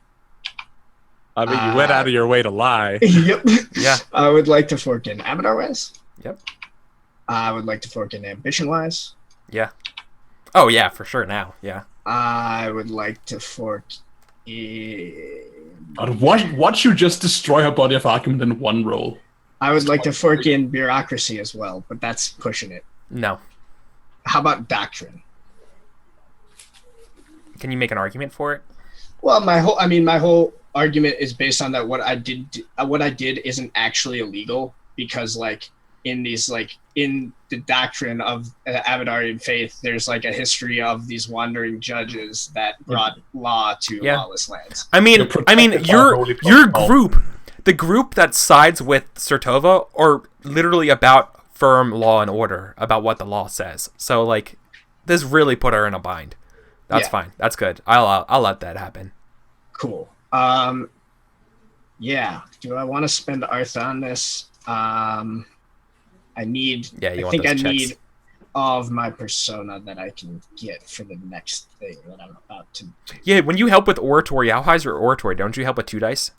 I mean, you went out of your way to lie. Yep. Yeah. I would like to fork in Abadar Wise. Yep. I would like to fork in Ambition Wise. Yeah. Oh yeah, for sure now. Yeah. I would like to fork in... But watch you just destroy her body of argument in one roll. I would like to fork in Bureaucracy as well, but that's pushing it. No. How about Doctrine? Can you make an argument for it? Well, my whole argument is based on that what I did isn't actually illegal, because like in the doctrine of Abadarian faith, there's like a history of these wandering judges that brought law to Yeah. lawless lands. I mean, You're protected by your holy your protocol. group, the group that sides with Sertova, are literally about firm law and order, about what the law says. So like, this really put her in a bind. That's Yeah. fine. That's good. I'll let that happen. Cool. Yeah. Do I want to spend Artha on this? I need. Yeah, you I want think I those checks. need all of my persona that I can get for the next thing that I'm about to. Yeah, when you help with oratory, how high is your oratory? Don't you help with 2 dice?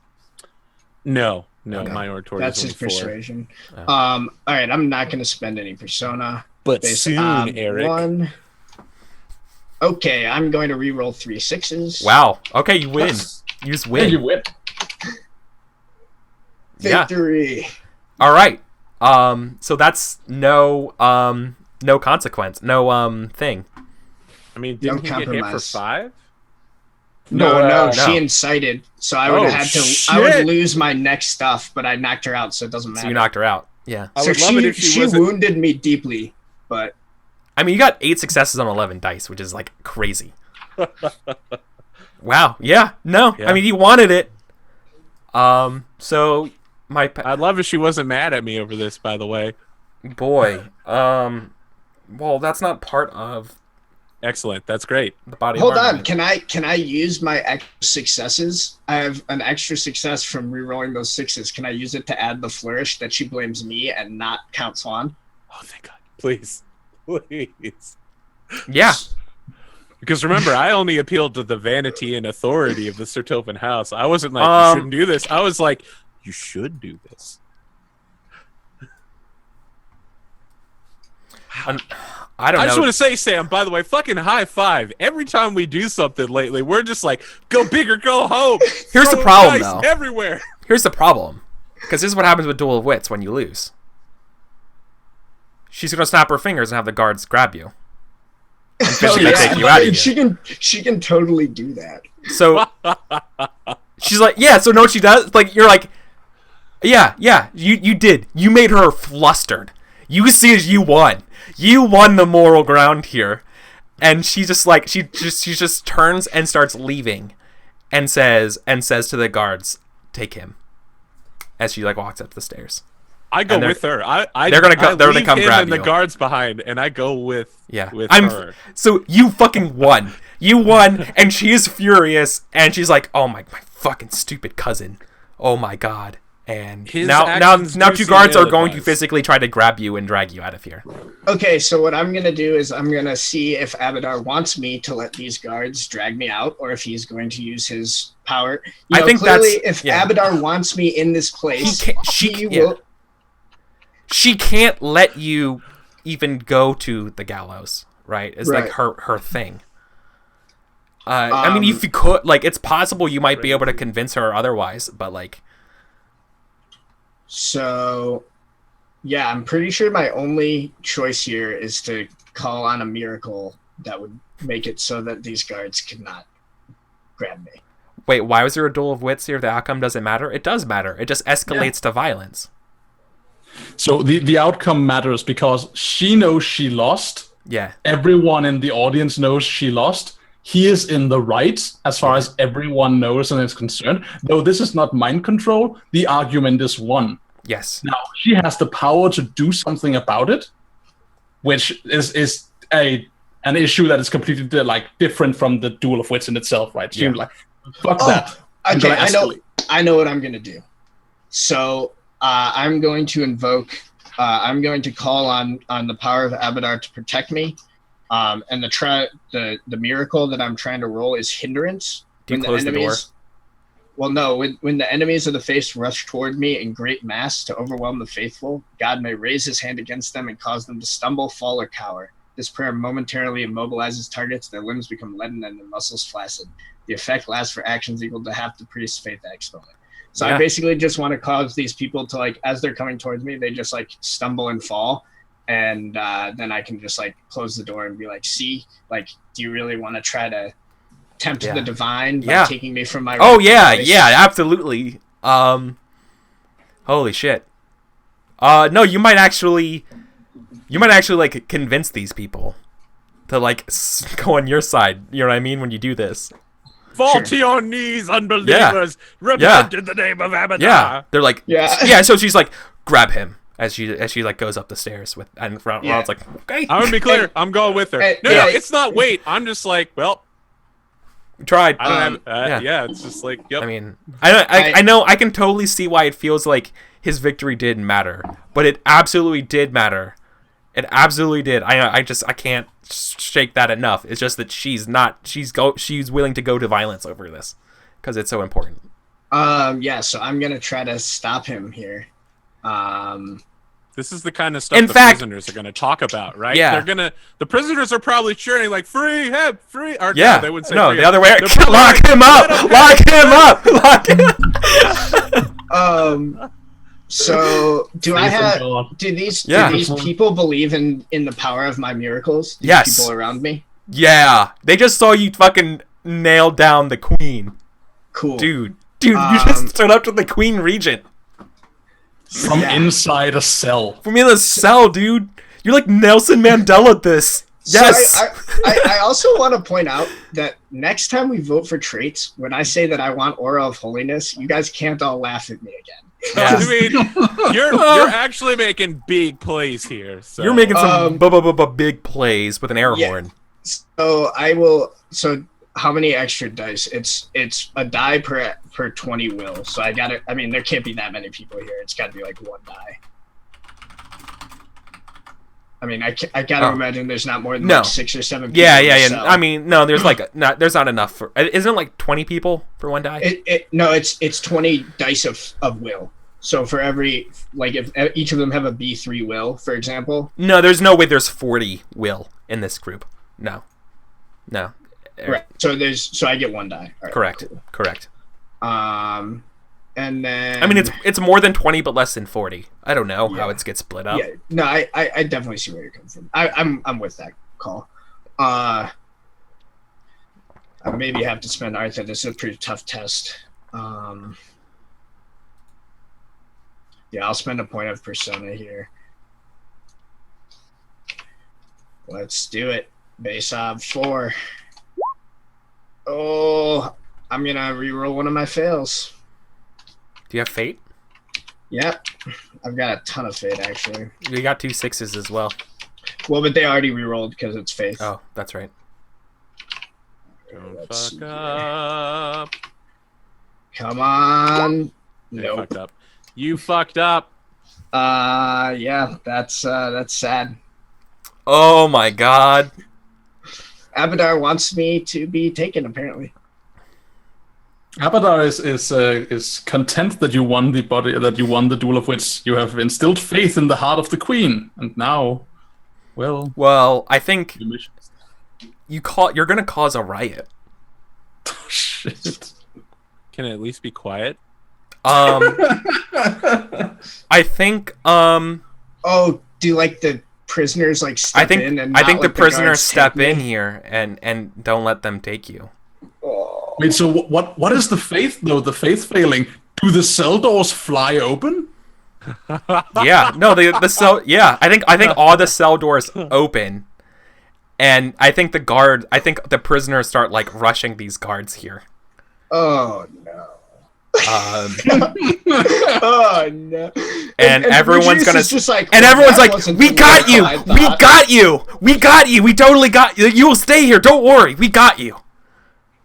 No, Okay. my oratory That's is his only 4. persuasion. Oh. All right, I'm not going to spend any persona. But Based soon, on Eric. One. Okay, I'm going to re-roll 3 6s. Wow. Okay, you win. You just Yeah, win. you win. Yeah. Victory. All right. So that's no consequence, no thing. I mean, didn't No he get hit for compromise. 5? No, No. she incited, so I would Oh, have had to. shit. I would lose my next stuff, but I knocked her out, so it doesn't matter. So you knocked her out. Yeah. I So would love it if she wasn't. wounded me deeply, but I mean, you got 8 successes on 11 dice, which is like crazy. Wow. Yeah. No. Yeah. I mean, you wanted it. So my I'd love if she wasn't mad at me over this, by the way. boy. Well, that's not part of Excellent. That's great. the body. hold of on. argument. Can I use my extra successes? I have an extra success from re-rolling those 6s. Can I use it to add the flourish that she blames me and not Count Swan? Oh, thank God. Please. Please. Yeah. Because remember, I only appealed to the vanity and authority of the Sertovan house. I wasn't like, you shouldn't do this. I was like, you should do this. I don't I know. just want to say, Sam, by the way, fucking high five. Every time we do something lately, we're just like, go big or go home. Here's the Throw problem, dice though. everywhere. Here's the problem. Because this is what happens with Duel of Wits when you lose. She's going to snap her fingers and have the guards grab you. And physically take you out of here. She can totally do that. So she's like, yeah, so know what she does? Like, you're like, yeah, you did. You made her flustered. You see as you won. You won the moral ground here. And she just like, she just turns and starts leaving and says to the guards, take him. As she like walks up the stairs. I go And they're- with her. they're gonna come leave him grab and the you. guards behind, and I go with her. So you fucking won. You won, and she is furious, and she's like, "Oh my fucking stupid cousin! Oh my god!" And His now actions do 2 seem guards are going to ill-advised. physically try to grab you and drag you out of here. Okay, so what I'm gonna do is I'm gonna see if Abadar wants me to let these guards drag me out, or if he's going to use his power. I think clearly, that's- if yeah. Abadar wants me in this place, She can't let you even go to the gallows, right? It's like Right. her thing. I mean, if you could, like, it's possible you might be able to convince her otherwise, but like, So, yeah, I'm pretty sure my only choice here is to call on a miracle that would make it so that these guards could not grab me. Wait, why was there a duel of wits here? The outcome doesn't matter? It does matter. It just escalates to violence. So the outcome matters because she knows she lost. Yeah. Everyone in the audience knows she lost. He is in the right as far as everyone knows and is concerned. Though this is not mind control, the argument is won. Yes. Now, she has the power to do something about it, which is an issue that is completely different from the duel of wits in itself, right? She was like, fuck that. Okay, I know what I'm going to do. So I'm going to invoke, I'm going to call on the power of Abadar to protect me. And the miracle that I'm trying to roll is hindrance. Do you close the door? Well, no. When the enemies of the faith rush toward me in great mass to overwhelm the faithful, God may raise his hand against them and cause them to stumble, fall, or cower. This prayer momentarily immobilizes targets, their limbs become leaden, and their muscles flaccid. The effect lasts for actions equal to half the priest's faith exponent. So I basically just want to cause these people to, as they're coming towards me, they just, stumble and fall. And then I can just, close the door and be like, see, do you really want to try to tempt the divine by taking me from my place? Yeah, absolutely. Holy shit. No, you might actually convince these people to go on your side. You know what I mean? When you do this, fall to your knees, unbelievers. Repent in the name of Abadar. Yeah, they're like, So she's like, grab him as she goes up the stairs and Ronald's like, okay. I'm gonna be clear. I'm going with her. No, it's not. Wait, I'm just like, well, we tried. I don't have. It's just like, yep. I mean, I know. I can totally see why it feels like his victory didn't matter, but it absolutely did matter. It absolutely did. I can't shake that enough. It's just that she's willing to go to violence over this because it's so important. So I'm gonna try to stop him here. This is the kind of stuff prisoners are gonna talk about, right? Yeah. The prisoners are probably cheering like, free him, free. Or, yeah. No, they wouldn't say no, free the other way. Lock him up! Lock him up! Lock him. So do these people believe in the power of my miracles? Yes. People around me? Yeah. They just saw you fucking nail down the queen. Cool. Dude, you just stood up to the queen regent. From inside a cell. From in a cell, dude. You're like Nelson Mandela at this. Yes. So I also want to point out that next time we vote for traits, when I say that I want Aura of Holiness, you guys can't all laugh at me again. Yeah. I mean, you're actually making big plays here. So. You're making some big plays with an air horn. So I will. So how many extra dice? It's a die per 20 will. So I got it. I mean, there can't be that many people here. It's got to be one die. I mean, I gotta imagine there's not more than 6 or 7 people. Yeah. I mean, no, there's there's not enough for. Isn't it 20 people for one die? It's 20 dice of will. So for every if each of them have a B3 will, for example. No, there's no way there's 40 will in this group. No. Right. So I get 1 die. Right, correct. Cool. Correct. And then I mean it's more than 20 but less than 40. I don't know how it gets split up. Yeah, no, I definitely see where you're coming from. I'm with that call. I maybe have to spend Arthur. This is a pretty tough test. I'll spend a point of persona here. Let's do it. Base ob 4. Oh, I'm gonna reroll one of my fails. Do you have fate? Yep. I've got a ton of fate, actually. You got 2 6s as well. Well, but they already rerolled because it's faith. Oh, that's right. Don't fuck up. Come on. Nope. Fucked up. You fucked up. Yeah, that's sad. Oh my god. Abadar wants me to be taken, apparently. Abadar is content that you won the duel of wits. You have instilled faith in the heart of the queen, and now, well, I think you're gonna cause a riot. Oh, shit. Can it at least be quiet? I think Oh, do the prisoners like step in and I think not the let prisoners guards step take in me? here and don't let them take you. Oh. Wait, so what is the faith though? The faith failing? Do the cell doors fly open? Yeah, no, the cell. Yeah, I think all the cell doors open, and I think the prisoners start like rushing these guards here. Oh no. Um, Oh no. and everyone's Demetrius gonna is just like, and well, everyone's that like, wasn't we the got you, miracle I we thought." got you, we got you, we totally got you. You will stay here. Don't worry, we got you.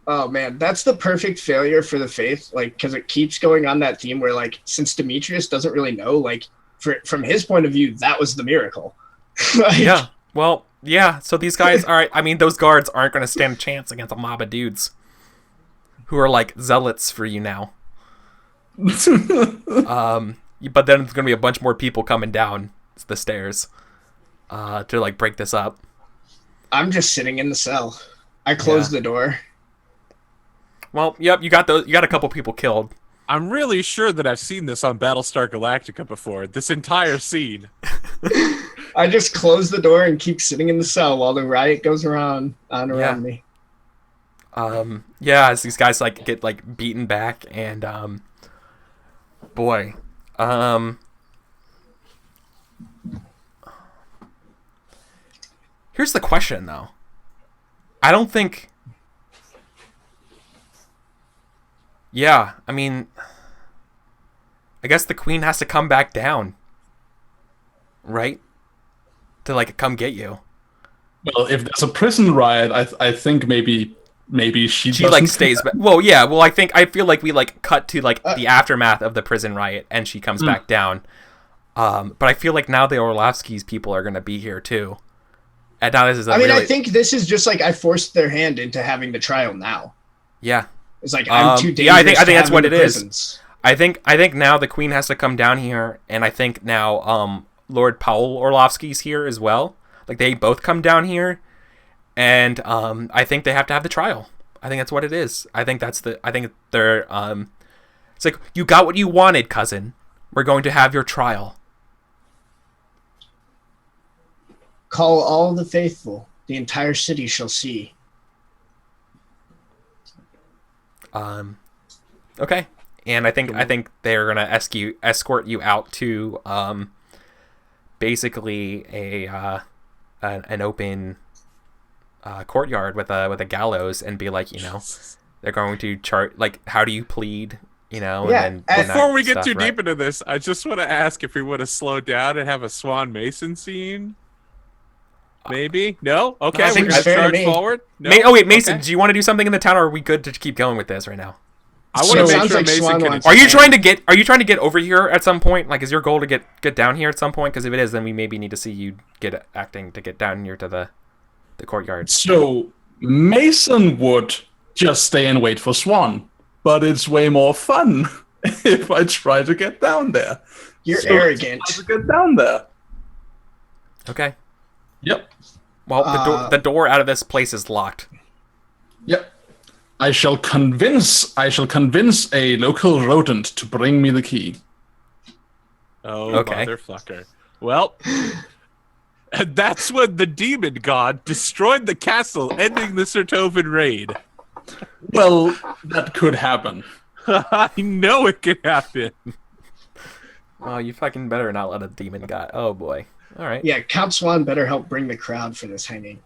Oh man, that's the perfect failure for the faith, like, because it keeps going on that theme where, like, since Demetrius doesn't really know, like, from his point of view, that was the miracle. Like, Yeah. Well, yeah. So these guys are. I mean, those guards aren't going to stand a chance against a mob of dudes who are like zealots for you now. But then there's going to be a bunch more people coming down the stairs to like break this up. I'm just sitting in the cell. I closed the door. Well, yep. You got a couple people killed. I'm really sure that I've seen this on Battlestar Galactica before. This entire scene. I just close the door and keep sitting in the cell while the riot goes around me. Yeah, as these guys like get like beaten back and boy. Here's the question though. I don't think Yeah, I mean I guess the queen has to come back down. Right? To like come get you. Well, if there's a prison riot, I think maybe she like stays back. Well, yeah. Well, I feel like we like cut to like the aftermath of the prison riot, and she comes back down. But I feel like now the Orlovsky's people are gonna be here too. And now this is. I think this is just like I forced their hand into having the trial now. Yeah. It's like I'm too dangerous. Yeah, I think that's what it prisons. is. I think now the queen has to come down here, and I think now Lord Paul Orlovsky's here as well. Like they both come down here, and I think they have to have the trial. I think that's what it is. I think they're it's like, you got what you wanted, cousin. We're going to have your trial. Call all the faithful. The entire city shall see. Okay. And I think they're gonna escort you out to basically an open courtyard with a gallows and be like, they're going to chart like, how do you plead, Yeah, and then Before we get stuff, too right? deep into this, I just want to ask if we would have slowed down and have a Swan Mason scene. Maybe? No? Okay, I we're think going to it's fair to charge me. forward? No? Wait, Mason, Okay. do you want to do something in the town, or are we good to keep going with this right now? I want to So it make sounds sure like Mason Swan can... wants- Are you trying to get over here at some point? Like, is your goal to get down here at some point? Because if it is, then we maybe need to see you acting to get down here to the courtyard. So Mason would just stay and wait for Swan, but it's way more fun if I try to get down there. You're So arrogant. try to get down there. Okay. Yep. Well, the door out of this place is locked. Yep. I shall convince a local rodent to bring me the key. Oh, Okay. motherfucker. Well, and that's when the demon god destroyed the castle, ending the Sertovan raid. Well, that could happen. I know it could happen. Oh, you fucking better not let a demon god. Oh boy. All right. Yeah, Count Swan better help bring the crowd for this hanging.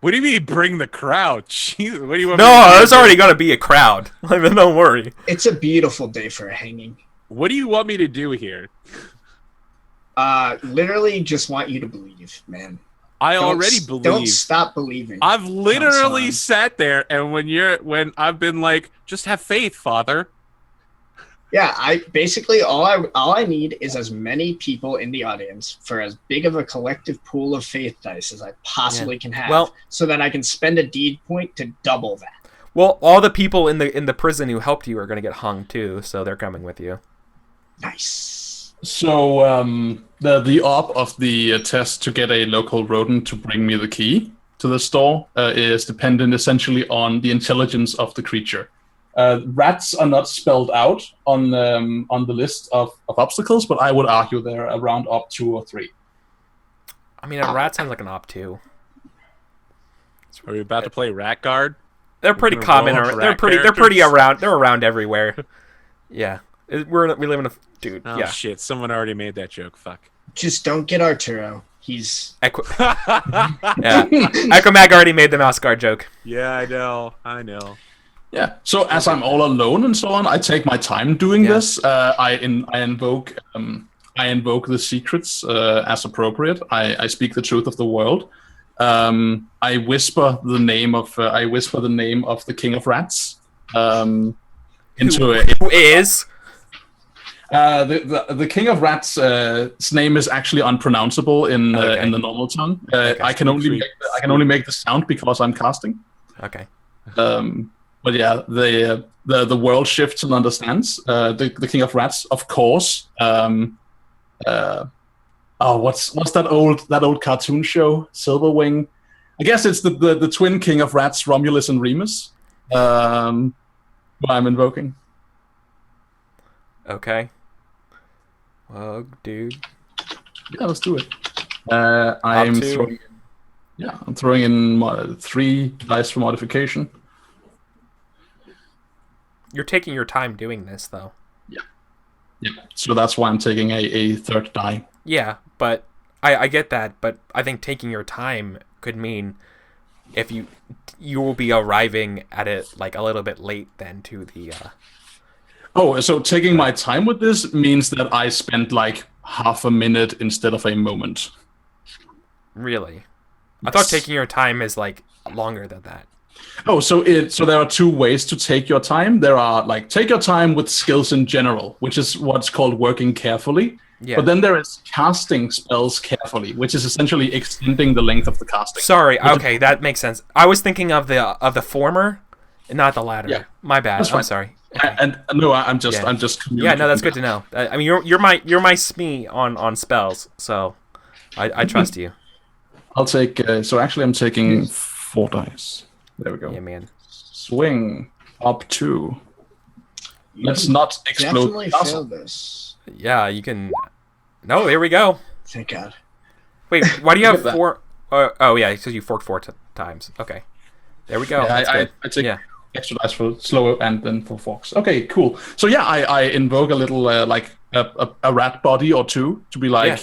What do you mean, bring the crowd? Jeez, what do you want? No, me to do? there's already gonna be a crowd. Like, don't worry. It's a beautiful day for a hanging. What do you want me to do here? Literally just want you to believe, man. I Don't already s- believe. Don't stop believing. I've literally Swan. sat there, and when I've been like, just have faith, Father. Yeah, I basically all I need is as many people in the audience for as big of a collective pool of faith dice as I possibly can have, Well- so that I can spend a deed point to double that. Well, all the people in the prison who helped you are gonna get hung too, so they're coming with you. Nice. So the op of the test to get a local rodent to bring me the key to the store is dependent essentially on the intelligence of the creature. Rats are not spelled out on the list of obstacles, but I would argue they're around up 2 or 3. I mean, a rat sounds like an op too. Are we about to play Rat Guard? They're pretty gonna common. roll up They're rat pretty characters? around. They're around everywhere. Yeah, we live in a dude. Oh yeah, shit! Someone already made that joke. Fuck. Just don't get Arturo. He's yeah. Ecomag already made the mouse guard joke. Yeah, I know. I know. Yeah. So as I'm all alone and so on, I take my time doing Yeah. this. I invoke the secrets as appropriate. I speak the truth of the world. I whisper the name of the King of Rats into a. Who is? The King of Rats' his name is actually unpronounceable in Okay. the normal tongue. Okay. I can only make the sound because I'm casting. Okay. But yeah, the world shifts and understands. The King of Rats, of course. What's that old cartoon show? Silverwing. I guess it's the twin King of Rats, Romulus and Remus. Who I'm invoking. Okay. Well, dude. Yeah, let's do it. I'm throwing in 3 dice for modification. You're taking your time doing this, though. Yeah, so that's why I'm taking a 3rd die. Yeah, but I get that, but I think taking your time could mean if you will be arriving at it like a little bit late then to the Oh, so taking my time with this means that I spent like half a minute instead of a moment. Really? I thought taking your time is like longer than that. Oh, so there are 2 ways to take your time. There are like take your time with skills in general, which is what's called working carefully. Yeah. But then there is casting spells carefully, which is essentially extending the length of the casting. Sorry, okay, that makes sense. I was thinking of the former, and not the latter. Yeah. My bad. That's I'm fine. sorry. And no, I'm just Yeah, no, that's good to know. I mean, you're my SME on spells, so I trust you. I'll take. So actually, I'm taking 4 dice. There we go. Yeah, man. Swing up 2. Let's not explode. definitely the castle. failed this. Yeah, you can. No, here we go. Thank God. Wait, why do you have Look at that. 4? Oh yeah, because you forked 4 times. Okay, there we go. Yeah, That's good. I take Yeah. extra dice for slower and then for fox. Okay, cool. So yeah, I invoke a little like a rat body or 2 to be like.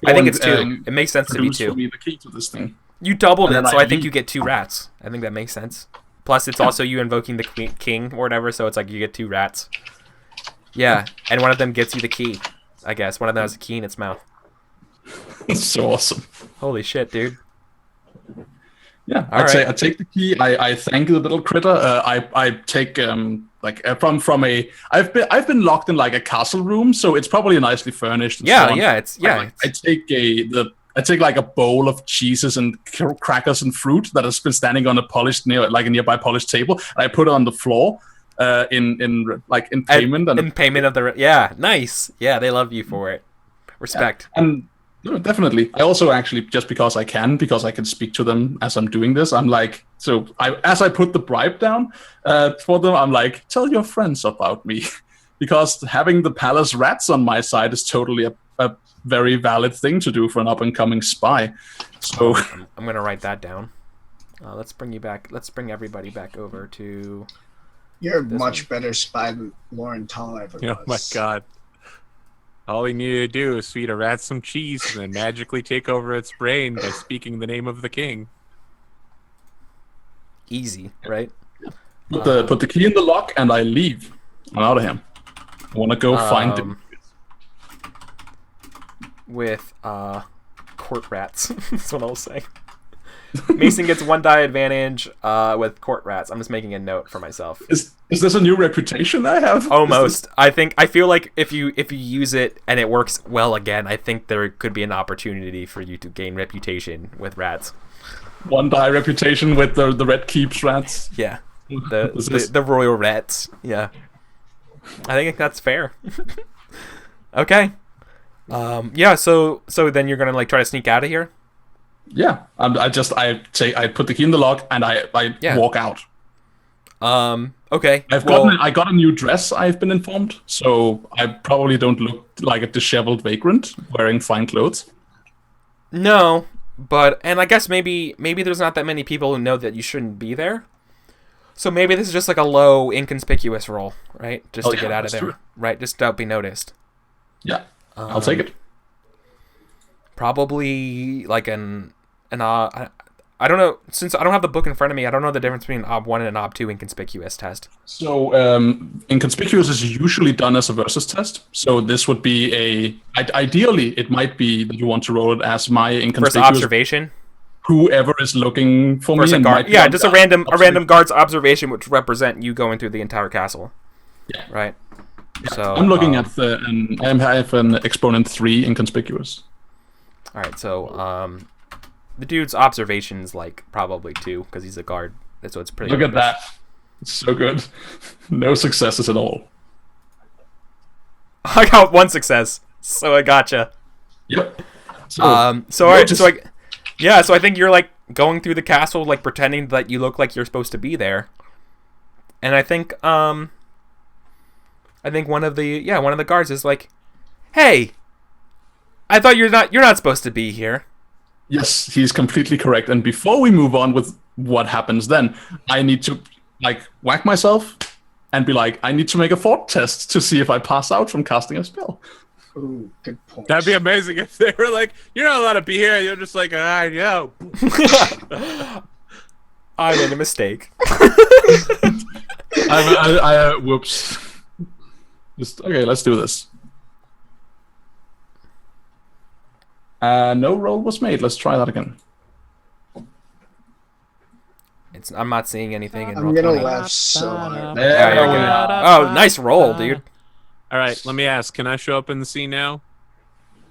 I think go it's and, 2. It makes sense to be produce 2. for me the key to this thing. You doubled And it, then so I I think leave. you get 2 rats. I think that makes sense. Plus, it's also you invoking the king or whatever, so it's like you get 2 rats. Yeah, and one of them gets you the key. I guess one of them has a key in its mouth. It's so awesome. Holy shit, dude! Yeah, All right. I take the key. I thank the little critter. I take from a. I've been locked in like a castle room, so it's probably nicely furnished. And so on. I take like a bowl of cheeses and crackers and fruit that has been standing on a nearby polished table, and I put it on the floor in payment. In payment of the nice. Yeah, they love you for it. Respect. Yeah. And no, definitely. I also actually, just because I can speak to them as I'm doing this, I'm like, as I put the bribe down for them, I'm like, tell your friends about me. Because having the palace rats on my side is totally a very valid thing to do for an up-and-coming spy. So I'm going to write that down. Let's bring you back. Let's bring everybody back over to... You're a much better spy than Lauren Tall ever was. Oh my God. All he needed to do is feed a rat some cheese and then magically take over its brain by speaking the name of the king. Easy, right? put the key in the lock and I leave. I'm out of here. I want to go find them. With court rats. That's what I'll say. Mason gets 1 die advantage with court rats. I'm just making a note for myself. Is this a new reputation I have? Almost. I feel like if you use it and it works well again, I think there could be an opportunity for you to gain reputation with rats. 1 die reputation with the red keeps rats. Yeah. The royal rats. Yeah. I think that's fair. Okay. Yeah, so then you're gonna like try to sneak out of here? Yeah. I put the key in the lock and I walk out. Okay. I got a new dress, I've been informed, so I probably don't look like a disheveled vagrant wearing fine clothes. No, but and I guess maybe there's not that many people who know that you shouldn't be there. So maybe this is just like a low inconspicuous roll, right? Just to get out of there, right? Just don't be noticed. Yeah, I'll take it. Probably like I don't know, since I don't have the book in front of me, I don't know the difference between Ob 1 and Ob 2 inconspicuous test. So, inconspicuous is usually done as a versus test. So this would be ideally, it might be that you want to roll it as my inconspicuous. First observation. Whoever is looking for First me. Guard. Yeah, just a random guard's observation, which represent you going through the entire castle. Yeah. Right. Yeah. So I'm looking at I have an exponent 3 inconspicuous. All right, so the dude's observation is like probably 2 because he's a guard. So it's pretty. Look at that. It's so good. No successes at all. I got 1 success, so I gotcha. Yep. So all right, so I think you're like going through the castle, like pretending that you look like you're supposed to be there, and I think one of the guards is like, "Hey, I thought you're not supposed to be here." Yes, he's completely correct. And before we move on with what happens then, I need to like whack myself and be like, I need to make a fort test to see if I pass out from casting a spell. Ooh, good point. That'd be amazing if they were like, "You're not allowed to be here." You're just like, "I know." I made a mistake. Whoops. Okay, let's do this. No roll was made. Let's try that again. I'm not seeing anything in I'm roll gonna 20. laugh so hard. There you're we good. go. Oh, nice roll, dude. All right, let me ask. Can I show up in the scene now?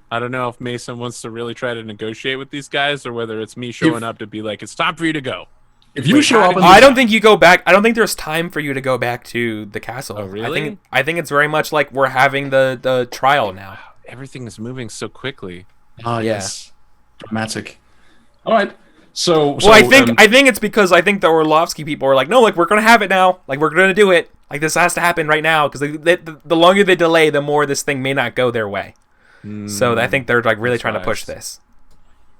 I don't know if Mason wants to really try to negotiate with these guys or whether it's me showing up to be like, "It's time for you to go." If you show up, I don't think you go back. I don't think there's time for you to go back to the castle. Oh, really? I think it's very much like we're having the trial now. Everything is moving so quickly. Ah, yes. Dramatic. All right. So I think it's because I think the Orlovsky people are like, no, like we're gonna have it now. Like we're gonna do it. Like this has to happen right now because the longer they delay, the more this thing may not go their way. So I think they're like really trying to push this.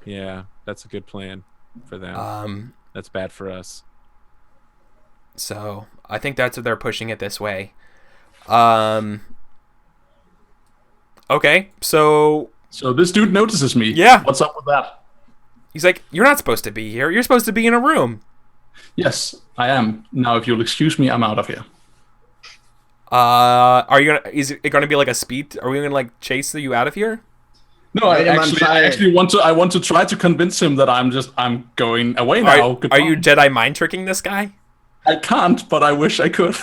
Yeah, that's a good plan for them. That's bad for us. So I think that's what they're pushing it this way. Okay, so this dude notices me. Yeah. What's up with that? He's like, "You're not supposed to be here. You're supposed to be in a room." Yes, I am. Now, if you'll excuse me, I'm out of here. Are you gonna? Is it gonna be like a speed? Are we gonna like chase you out of here? No, I actually want to. I want to try to convince him that I'm going away now. Are you Jedi mind tricking this guy? I can't, but I wish I could.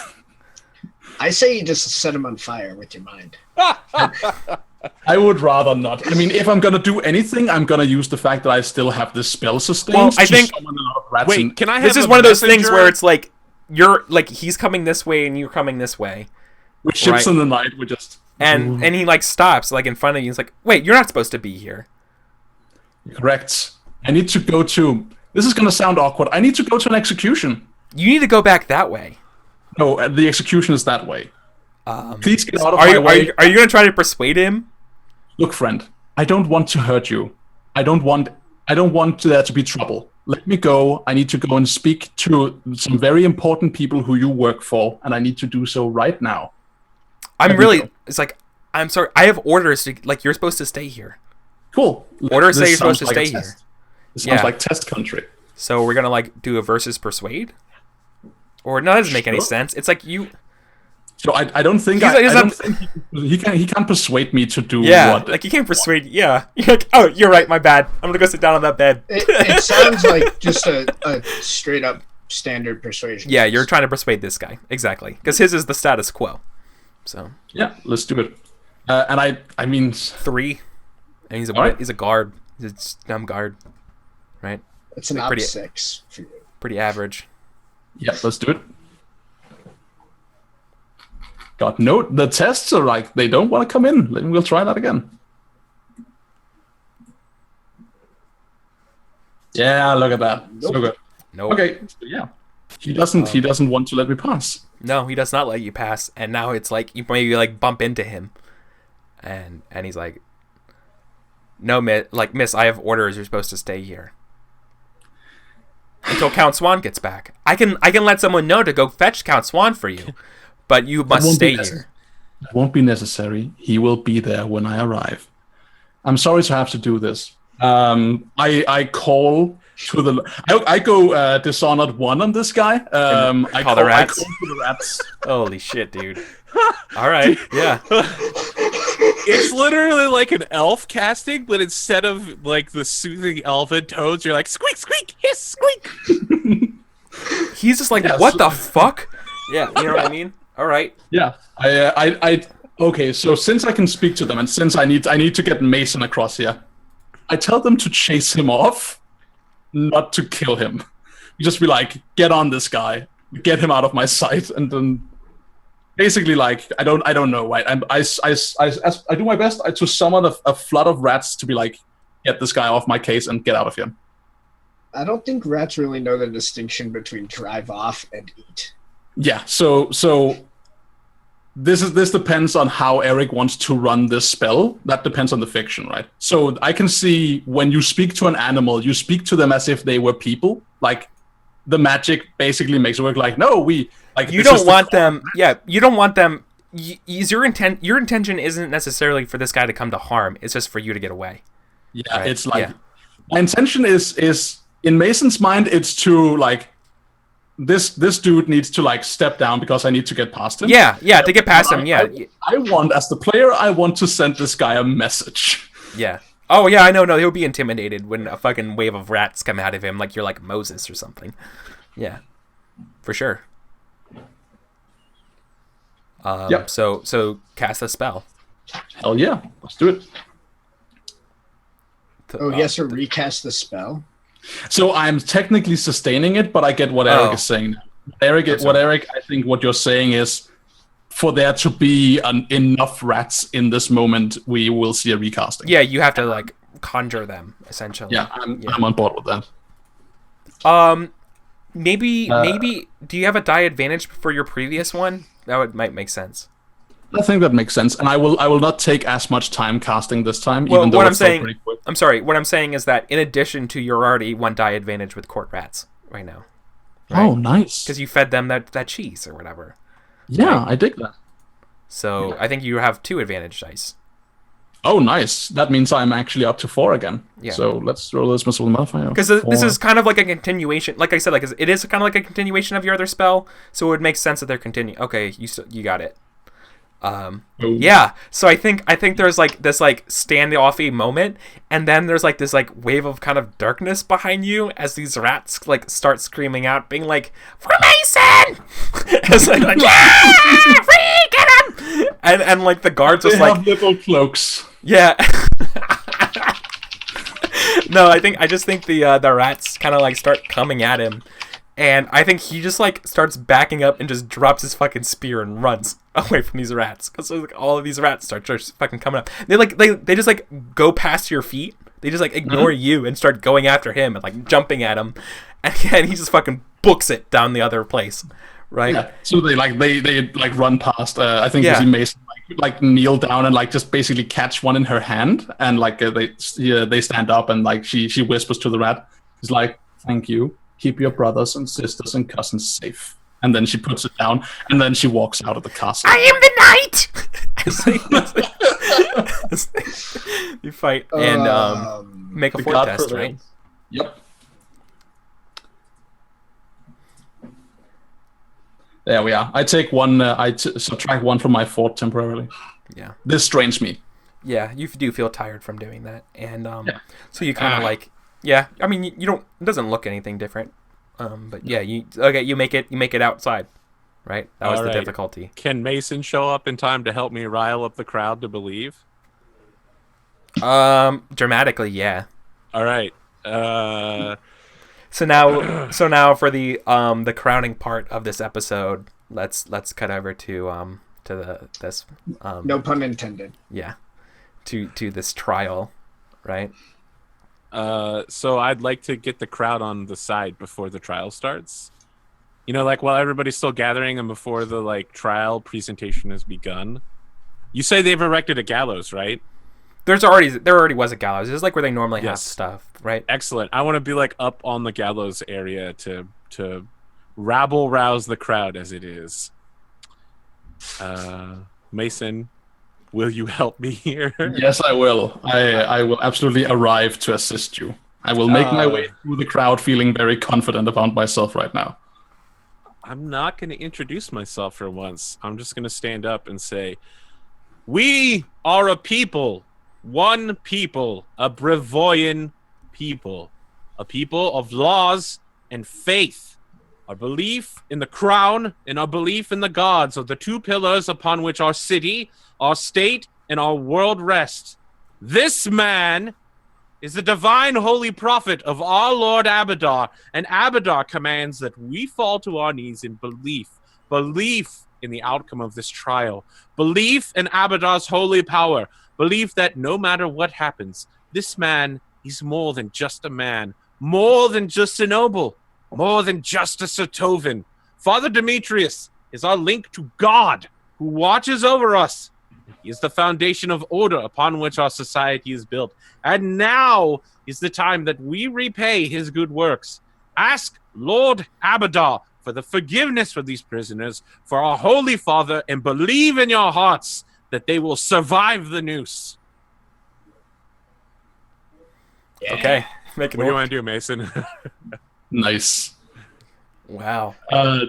I say you just set him on fire with your mind. I would rather not. I mean, if I'm gonna do anything, I'm gonna use the fact that I still have this spell sustained. Well, I think. Wait, can I have this is one of those things where it's like you're like he's coming this way and you're coming this way. With ships in the night, we just and he like stops like in front of you. He's like, "Wait, you're not supposed to be here." Correct. I need to go to. This is gonna sound awkward. I need to go to an execution. You need to go back that way. No, the execution is that way. Please get out of my way. Are you gonna try to persuade him? Look, friend, I don't want to hurt you. I don't want there to be trouble. Let me go. I need to go and speak to some very important people who you work for, and I need to do so right now. It's like, I'm sorry, I have orders to, like, you're supposed to stay here. Cool. Orders say you're supposed to stay here. This sounds like test country. So we're gonna, like, do a versus persuade? Or, no, that doesn't make any sense. It's like you... So I don't think he can't persuade me to do what. Like he can't persuade. Yeah, you're like, oh, you're right. My bad. I'm gonna go sit down on that bed. It sounds like just a straight up standard persuasion. Yeah, you're trying to persuade this guy exactly because his is the status quo. So yeah, let's do it. And I mean 3, and he's a guard. He's a dumb guard, right? It's an pretty 6 for you. Pretty average. Yeah, let's do it. God, no, the tests are like, they don't want to come in. We'll try that again. Yeah, look at that. Nope. So good. Nope. Okay, yeah. He doesn't want to let me pass. No, he does not let you pass. And now it's like, you maybe like bump into him. And he's like, no, miss, I have orders. You're supposed to stay here until Count Swan gets back. I can let someone know to go fetch Count Swan for you, but you must stay here. It won't be necessary. He will be there when I arrive. I'm sorry to have to do this. I call to the. I go Dishonored 1 on this guy. I call the rats. I call to the rats. Holy shit, dude! All right, yeah. It's literally like an elf casting, but instead of like the soothing elfin tones, you're like squeak, squeak, hiss, squeak. He's just like, what the fuck? Yeah, you know what I mean. All right. Yeah. Okay. So since I can speak to them, and since I need to get Mason across here, I tell them to chase him off, not to kill him. Just be like, get on this guy, get him out of my sight, and then basically like I don't know, right? I do my best to summon a flood of rats to be like, get this guy off my case and get out of here. I don't think rats really know the distinction between drive off and eat. Yeah, so this depends on how Eric wants to run this spell. That depends on the fiction, right? So I can see when you speak to an animal, you speak to them as if they were people. Like the magic basically makes it work. Like no, we like you don't want them. Yeah, you don't want them. Your intention isn't necessarily for this guy to come to harm. It's just for you to get away. Yeah, right? It's like my intention is in Mason's mind. It's to like. This dude needs to like step down because I need to get past him. Yeah, to get past him. Yeah, I want as the player, I want to send this guy a message. Yeah. Oh yeah, I know. No, he'll be intimidated when a fucking wave of rats come out of him, like you're like Moses or something. Yeah, for sure. Yep. So cast a spell. Hell yeah, let's do it. He has to recast the spell. So I'm technically sustaining it, but I get what Eric is saying. Eric, I think what you're saying is, for there to be enough rats in this moment, we will see a recasting. Yeah, you have to like conjure them essentially. Yeah, I'm on board with that. Maybe. Do you have a die advantage for your previous one? Might make sense. I think that makes sense, and I will not take as much time casting this time. Well, even though what it's I'm saying, pretty quick. I'm sorry. What I'm saying is that in addition to your already one die advantage with court rats right now. Right? Oh, nice. Because you fed them that cheese or whatever. Yeah, right? I dig that. So I think you have 2 advantage dice. Oh, nice. That means I'm actually up to 4 again. Yeah. So let's roll this missile modifier. Because this is kind of like a continuation. Like I said, like it is kind of like a continuation of your other spell. So it would make sense that they're continuing. Okay, you got it. Yeah, so I think there's like this like standoffy moment, and then there's like this like wave of kind of darkness behind you as these rats like start screaming out, being like, "For Mason!" It's like yeah, free, get him! And like the guards just like have little cloaks. Yeah. No, I just think the rats kind of like start coming at him. And I think he just like starts backing up and just drops his fucking spear and runs away from these rats because like, all of these rats start just fucking coming up. They just like go past your feet. They just like ignore you and start going after him and like jumping at him, and he just fucking books it down the other place, right? Yeah. So they run past. I think you see Mason like kneel down and like just basically catch one in her hand, and like they stand up and like she whispers to the rat. She's like, "Thank you. Keep your brothers and sisters and cousins safe." And then she puts it down, and then she walks out of the castle. I am the knight! You fight and make a fort test, right? Yep. There we are. I take one. Subtract 1 from my fort temporarily. Yeah. This strains me. Yeah, you do feel tired from doing that, and so you kind of like. Yeah, I mean, you don't. It doesn't look anything different, but yeah, you make it outside, right? That was the difficulty. Can Mason show up in time to help me rile up the crowd to believe? Dramatically, yeah. All right. So now for the crowning part of this episode, let's cut over to this. No pun intended. Yeah, to this trial, right? So I'd like to get the crowd on the side before the trial starts. You know, like while everybody's still gathering and before the like trial presentation has begun. You say they've erected a gallows, right? there already was a gallows. This is like where they normally have Yes. stuff, right? Excellent. I want to be like up on the gallows area to rabble rouse the crowd as it is. Mason, will you help me here? Yes, I will. I will absolutely arrive to assist you. I will make my way through the crowd feeling very confident about myself right now. I'm not going to introduce myself for once. I'm just going to stand up and say, we are a people, one people, a Brevoyan people, a people of laws and faith. Our belief in the crown and our belief in the gods are the two pillars upon which our city, our state, and our world rest. This man is the divine holy prophet of our Lord Abadar, and Abadar commands that we fall to our knees in belief in the outcome of this trial, belief in Abadar's holy power, belief that no matter what happens, this man is more than just a man, more than just a noble, more than just a Sotovan. Father Demetrius is our link to God, who watches over us. He is the foundation of order upon which our society is built. And now is the time that we repay his good works. Ask Lord Abadar for the forgiveness for these prisoners, for our Holy Father, and believe in your hearts that they will survive the noose. Okay. Make it What do you work. want to do, Mason? Nice. Wow.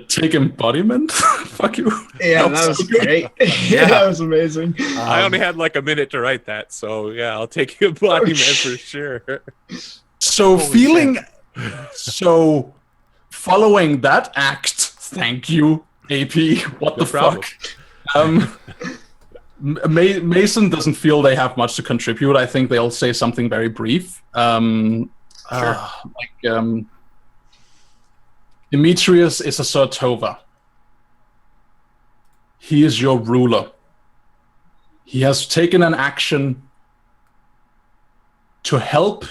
Take embodiment. Fuck you. Yeah, that was great. Yeah. That was amazing. I only had like a minute to write that, so yeah, I'll take your body man for sure. So so following that act, thank you, AP. What No the problem. fuck? Mason doesn't feel they have much to contribute. I think they'll say something very brief. Demetrius is a Sartova. He is your ruler. He has taken an action to help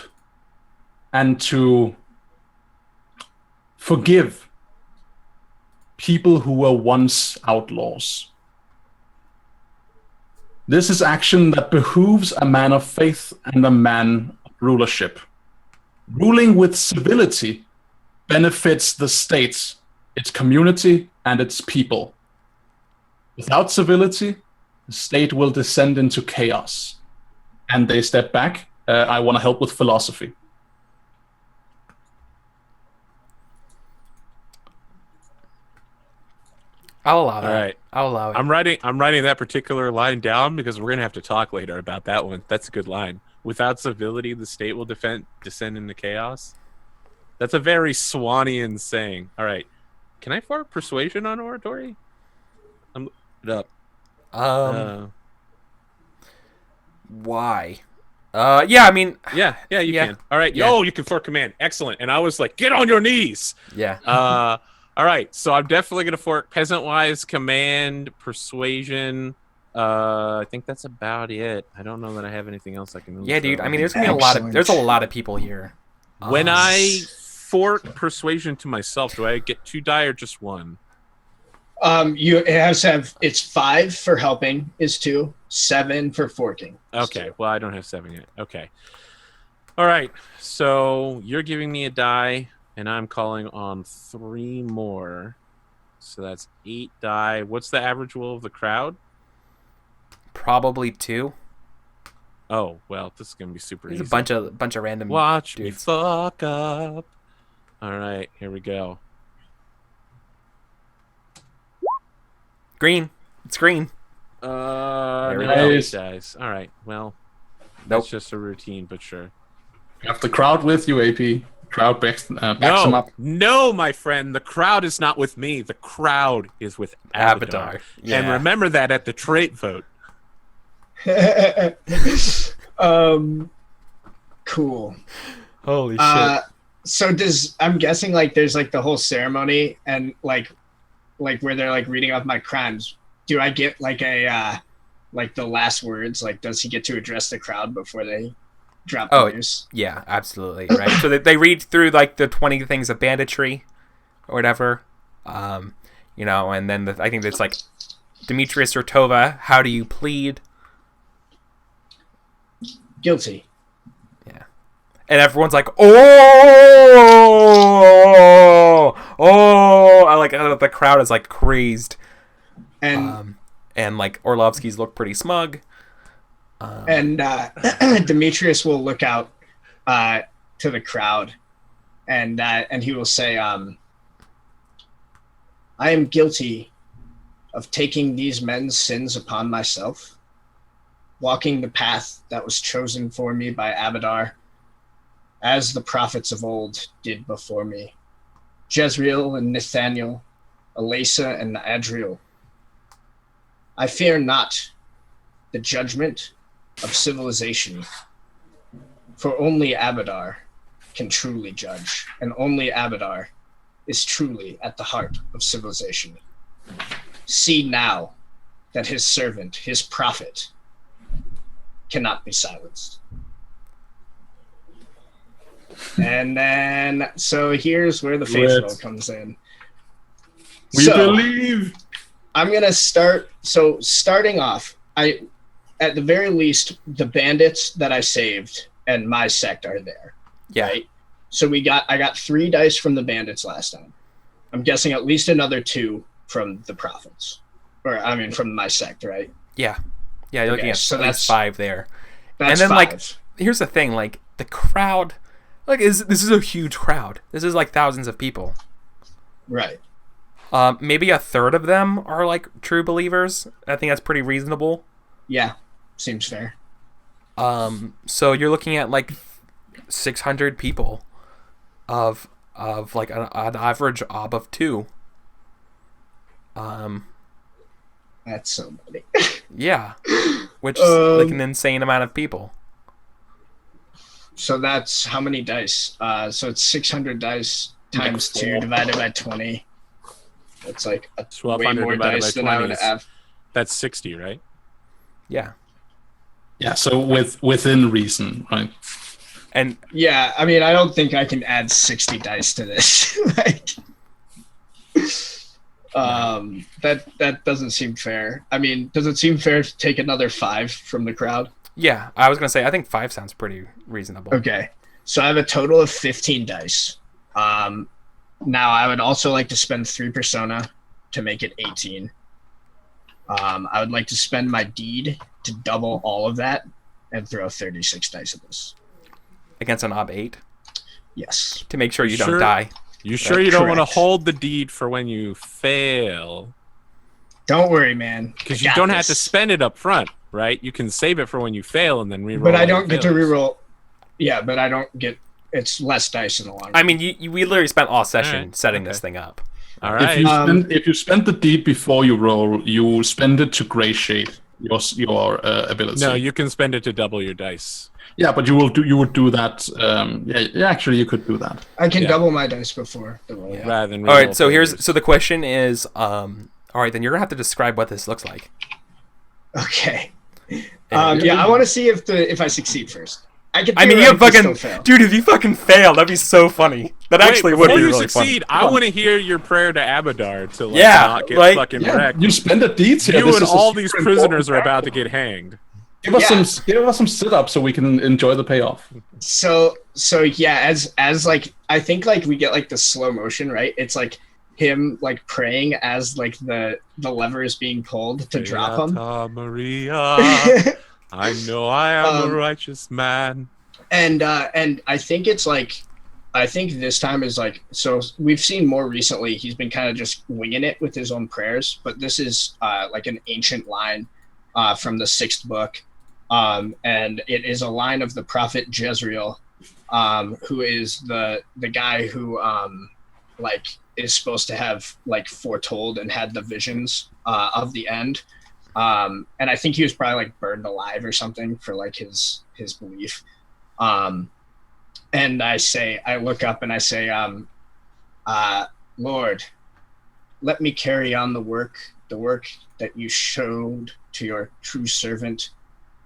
and to forgive people who were once outlaws. This is action that behooves a man of faith and a man of rulership. Ruling with civility benefits the state, its community, and its people. Without civility, the state will descend into chaos. And they step back. I want to help with philosophy. I'll allow that. All right. I'll allow it. I'm writing that particular line down because we're gonna have to talk later about that one. That's a good line. Without civility, the state will descend into chaos. That's a very Swanian saying. All right. Can I fart persuasion on oratory? I'm looking it up. Why? Yeah, I mean, Yeah, you Yeah. can. All right. Yeah. Yo, you can fart command. Excellent. And I was like, get on your knees. yeah. All right. So I'm definitely gonna fort peasant-wise command, persuasion. I think that's about it. I don't know that I have anything else I can really Yeah, dude. throw I in. mean, there's gonna be a lot of Excellent. there's a lot of people here. When I fort persuasion to myself, do I get 2 die or just 1? It has to have, it's 5 for helping is 2, 7 for forking. is Okay. 2. Well, I don't have 7 yet. Okay. All right. So you're giving me a die, and I'm calling on 3 more. So that's 8 die. What's the average will of the crowd? Probably 2. Oh, well, this is gonna be super There's easy. a bunch of random. Watch me dudes. fuck up. All right, here we go. Green. It's green. No, we go. it dies. All right, well, Nope. that's just a routine, but sure. You have the crowd with you, AP. Crowd backs them up. No, my friend, the crowd is not with me. The crowd is with Abadar. Abadar. And Yeah. remember that at the trait vote. Cool. Holy shit. So I'm guessing like there's like the whole ceremony and like where they're like reading off my crimes. Do I get like a like the last words? Like, does he get to address the crowd before they drop the news? Yeah, absolutely. Right. So they read through like the 20 things of banditry, or whatever. You know, and then I think it's like Demetrius or Tova. How do you plead? Guilty. Yeah. And everyone's like, oh! I like how the crowd is like crazed. And like Orlovsky's look pretty smug. And Demetrius will look out to the crowd, and he will say, "I am guilty of taking these men's sins upon myself, walking the path that was chosen for me by Abadar, as the prophets of old did before me, Jezreel and Nathaniel, Elasa and Adriel. I fear not the judgment of civilization, for only Abadar can truly judge, and only Abadar is truly at the heart of civilization. See now that his servant, his prophet, cannot be silenced." And then, so here's where the faithful comes in. We believe. I'm gonna start. So starting off, at the very least, the bandits that I saved and my sect are there. Yeah. Right? So I got 3 dice from the bandits last time. I'm guessing at least another 2 from the prophets, from my sect, right? Yeah. Yeah, you're looking at so at least 5 there. That's and then 5. like, here's the thing, like the crowd, like this is a huge crowd. This is like thousands of people. Right. Maybe a third of them are like true believers. I think that's pretty reasonable. Yeah, seems fair. So you're looking at like 600 people of like an average ob of 2. That's so many. Yeah, which is like an insane amount of people. So that's how many dice? So it's 600 dice times 2 divided by 20. It's like a way more dice than I would have. That's 60, right? Yeah. Yeah, so within reason, right? And yeah, I mean, I don't think I can add 60 dice to this. That doesn't seem fair. I mean, does it seem fair to take another 5 from the crowd? yeah, I was gonna say I think 5 sounds pretty reasonable. Okay, so I have a total of 15 dice. Now I would also like to spend 3 persona to make it 18. I would like to spend my deed to double all of that and throw 36 dice at this. Against an ob 8? Yes. To make sure you don't die. You sure you don't want to correct. hold the deed for when you fail? Don't worry, man. Because I you got don't have to this. spend it up front, right? You can save it for when you fail and then reroll. But I all don't your get to failures. reroll. Yeah, but I don't get. It's less dice in the long run. I mean, we literally spent all session Alright, setting okay. this thing up. All If right. you if you spend the deed before you roll, you spend it to gray shade your ability. No, you can spend it to double your dice. Yeah, but you would do that. Yeah, actually, you could do that. I can Yeah. double my dice before the roll. Yeah. Rather than All right, reroll so failures. the question is, all right, then you're gonna have to describe what this looks like. Okay. And- Yeah, I want to see if I succeed first. I I mean, you theoretically fucking still fail. dude. If you fucking fail, that'd be so funny. That Wait, actually would before be you really succeed, funny. I want to hear your prayer to Abadar to like Yeah, not get right? fucking Yeah, wrecked. you spend the deeds here. You This and is a all super these important prisoners are about to factor. get hanged. Give us Yeah. give us some sit ups so we can enjoy the payoff. So yeah, as like I think like we get like the slow motion, right? It's like him like praying as like the lever is being pulled to drop him. Beata Maria, I know I am a righteous man. And I think it's like I think this time is like so we've seen more recently he's been kind of just winging it with his own prayers, but this is like an ancient line from the 6th book. And it is a line of the prophet Jezreel, who is the guy who like is supposed to have like foretold and had the visions of the end. And I think he was probably like burned alive or something for like his belief. And I look up and I say, Lord, let me carry on the work that you showed to your true servant,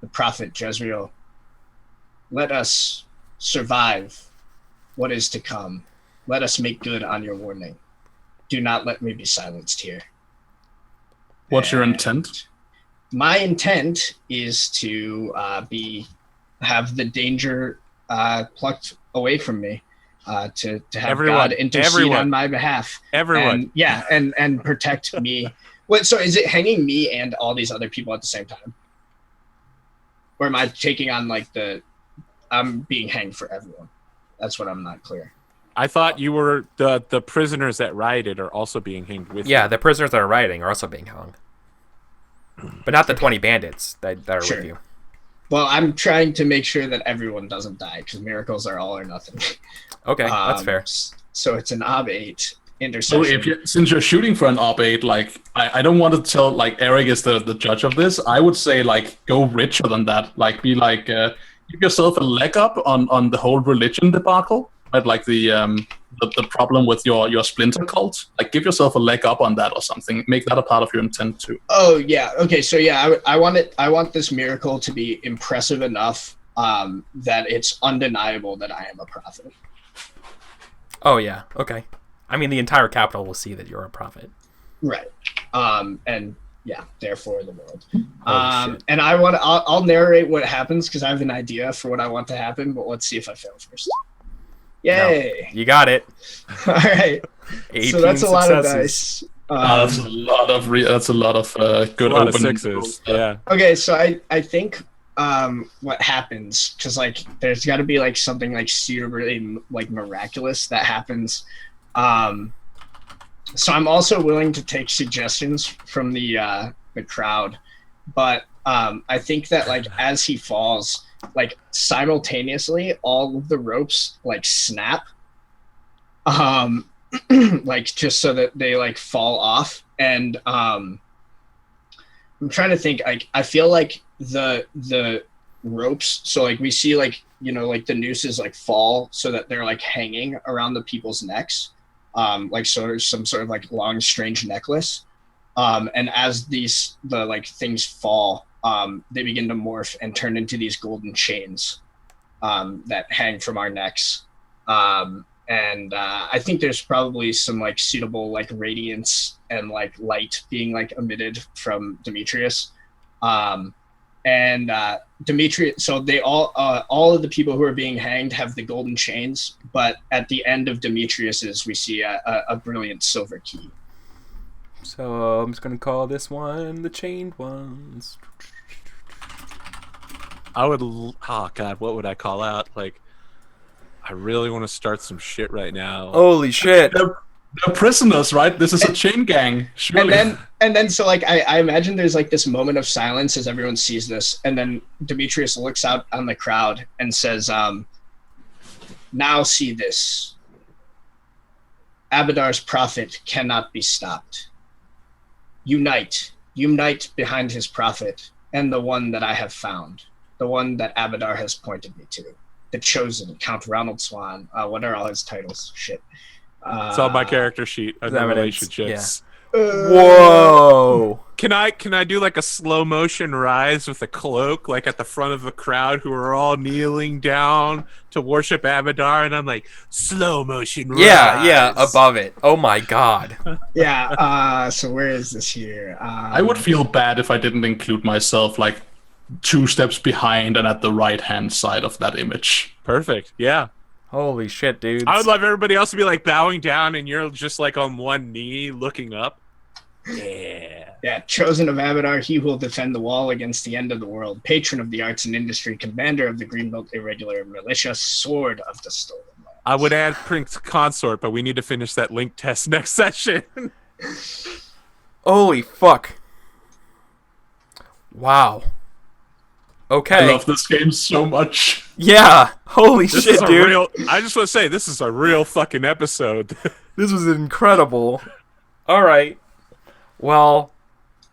the prophet Jezreel. Let us survive what is to come. Let us make good on your warning. Do not let me be silenced here. What's your And intent? My intent is to be have the danger plucked away from me, to have Everyone, God intercede on my behalf. Everyone. And protect me. Wait, so is it hanging me and all these other people at the same time? Or am I taking on like I'm being hanged for everyone? That's what I'm not clear. I thought you were the prisoners that rioted are also being hanged with you. Yeah, the prisoners that are rioting are also being hung. But not the 20 bandits that are with you. Well, I'm trying to make sure that everyone doesn't die, because miracles are all or nothing. Okay, that's fair. So it's an ob-8 So intersection. since you're shooting for an op-8, like I don't want to tell like Eric is the judge of this. I would say like go richer than that. Like be like give yourself a leg up on the whole religion debacle. Right? Like the problem with your splinter cult. Like give yourself a leg up on that or something. Make that a part of your intent too. Oh yeah. Okay. So yeah, I want this miracle to be impressive enough that it's undeniable that I am a prophet. Oh yeah. Okay. I mean, the entire capital will see that you're a prophet. Right. And yeah, therefore the world. Shit. And I'll narrate what happens because I have an idea for what I want to happen, but let's see if I fail first. Yay! No, you got it. All right. 18 So that's a lot of successes. dice. That's a lot of good A lot of open sixes. Yeah. Okay, so I think what happens, because like there's got to be like something like suitably like miraculous that happens. So I'm also willing to take suggestions from the crowd, but I think that like as he falls, like simultaneously all of the ropes like snap, like just so that they like fall off, and I'm trying to think. Like I feel like the ropes, so like we see like like the nooses like fall so that they're like hanging around the people's necks, like sort of some sort of like long strange necklace, and as the like things fall, they begin to morph and turn into these golden chains that hang from our necks. And I think there's probably some like suitable like radiance and like light being like emitted from Demetrius. And Demetrius, so they all of the people who are being hanged have the golden chains, but at the end of Demetrius's, we see a brilliant silver key. So I'm just gonna call this one the chained ones. I would. Oh God, what would I call out? Like, I really want to start some shit right now. Holy shit! They're prisoners, right? This is a chain gang. Surely. And then so like I imagine there's like this moment of silence as everyone sees this, and then Demetrius looks out on the crowd and says, "Now see this. Abadar's prophet cannot be stopped. Unite behind his prophet and the one that I have found, the one that Abadar has pointed me to, the chosen, Count Ronald Swan." What are all his titles? Shit. It's on my character sheet. I know relationships. Whoa! Can I do like a slow motion rise with a cloak, like at the front of the crowd who are all kneeling down to worship Abadar, and I'm like slow motion rise. Yeah, above it. Oh my god. Yeah. So where is this here? I would feel bad if I didn't include myself like 2 steps behind and at the right hand side of that image. Perfect. Yeah. Holy shit, dude. I would love everybody else to be like bowing down, and you're just like on one knee looking up. Yeah. Yeah, chosen of Abadar, he will defend the wall against the end of the world, patron of the arts and industry, commander of the Greenbelt Irregular Militia, sword of the stolen lands. I would add Prince Consort, but we need to finish that link test next session. Holy fuck. Wow. Okay. I love this game so much. Yeah. Holy This shit, is a dude. real. I just want to say this is a real fucking episode. This was incredible. All right. Well,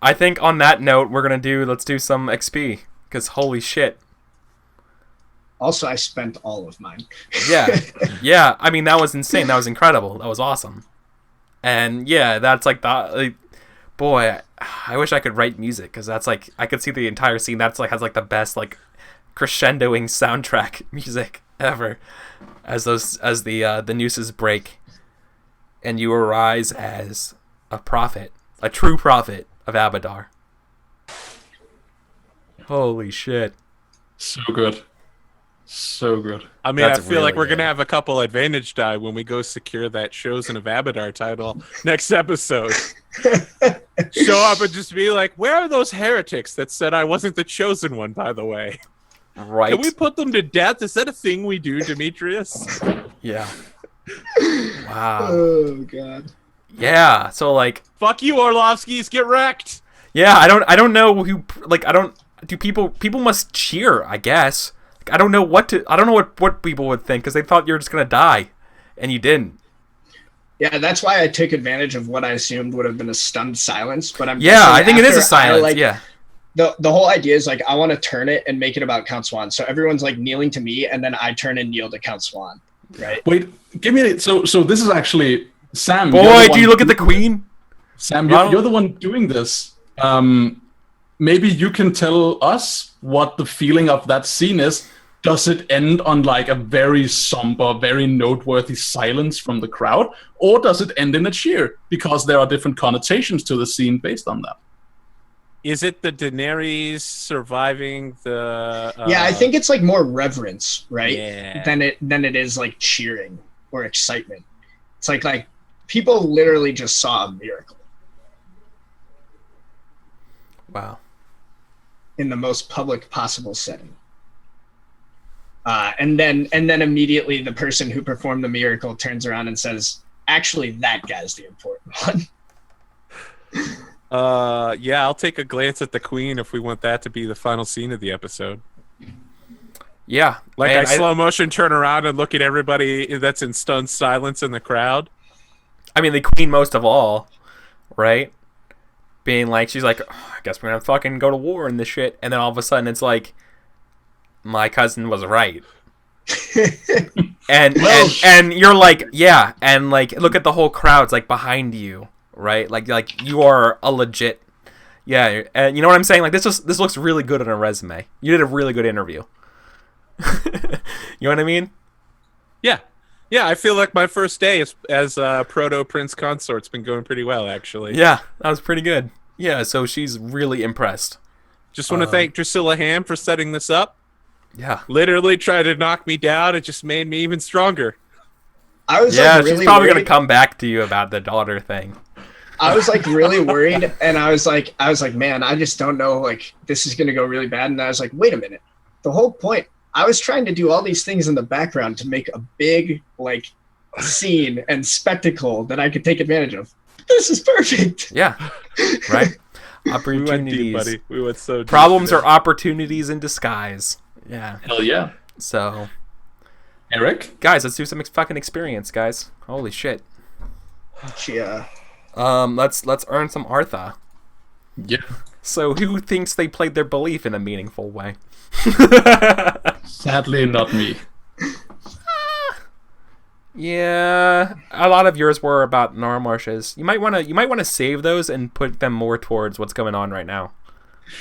I think on that note, let's do some XP. Because holy shit. Also, I spent all of mine. Yeah. Yeah. I mean, that was insane. That was incredible. That was awesome. And yeah, that's like boy, I wish I could write music, because that's like, I could see the entire scene. That's like, has like the best like crescendoing soundtrack music ever. As the nooses break and you arise as a prophet, a true prophet of Abadar. Holy shit. So good. So good. I mean, That's I feel like really we're good. gonna have a couple advantage die when we go secure that Chosen of Abadar title next episode. Show up and just be like, "Where are those heretics that said I wasn't the chosen one?" By the way, Right? can we put them to death? Is that a thing we do, Demetrius? Yeah. Wow. Oh god. Yeah. So like, Fuck you, Orlovskis. Get wrecked. yeah, I don't know who, like, I don't, do people must cheer, I guess. Like, I don't know what people would think, because they thought you were just gonna die, and you didn't. Yeah, that's why I took advantage of what I assumed would have been a stunned silence. But I'm Yeah, guessing I think it is a after silence, yeah. The whole idea is like I want to turn it and make it about Count Swan. So everyone's like kneeling to me, and then I turn and kneel to Count Swan. Right? Wait, give me so this is actually Sam. Boy, do you look at the queen? Sam, Ronald? you're the one doing this. Maybe you can tell us what the feeling of that scene is. Does it end on like a very somber, very noteworthy silence from the crowd, or does it end in a cheer? Because there are different connotations to the scene based on that. Is it the Daenerys surviving the? Yeah, I think it's like more reverence, right? Yeah. Than it is like cheering or excitement. It's like people literally just saw a miracle Wow. in the most public possible setting. And then immediately the person who performed the miracle turns around and says, "Actually, that guy's the important one." Yeah, I'll take a glance at the queen if we want that to be the final scene of the episode. Yeah. Like and I slow motion turn around and look at everybody that's in stunned silence in the crowd. I mean, the queen most of all, right? Being like, she's like, oh, I guess we're gonna fucking go to war and this shit. And then all of a sudden it's like, my cousin was right. and you're like, yeah. And like, look at the whole crowd's like behind you, right? Like you are a legit, yeah. And you know what I'm saying? Like this looks really good on a resume. You did a really good interview. You know what I mean? Yeah. Yeah, I feel like my first day as Proto Prince Consort's been going pretty well, actually. Yeah, that was pretty good. Yeah, so she's really impressed. Just want to thank Drusilla Ham for setting this up. Yeah. Literally tried to knock me down. It just made me even stronger. I was Yeah, like really she's probably worried. gonna come back to you about the daughter thing. I was like really worried, and I was like, man, I just don't know. Like this is gonna go really bad. And I was like, wait a minute. The whole point. I was trying to do all these things in the background to make a big like scene and spectacle that I could take advantage of. This is perfect. Yeah. Right? We went Opportunities. deep, buddy. We went so deep. Problems today. are opportunities in disguise. Yeah. Hell yeah, So, Eric. guys, let's do some fucking experience, guys. Holy shit. Yeah. Let's earn some Artha. Yeah. So, who thinks they played their belief in a meaningful way? Sadly, not me. Yeah, a lot of yours were about Narmarshes. You might want to save those and put them more towards what's going on right now.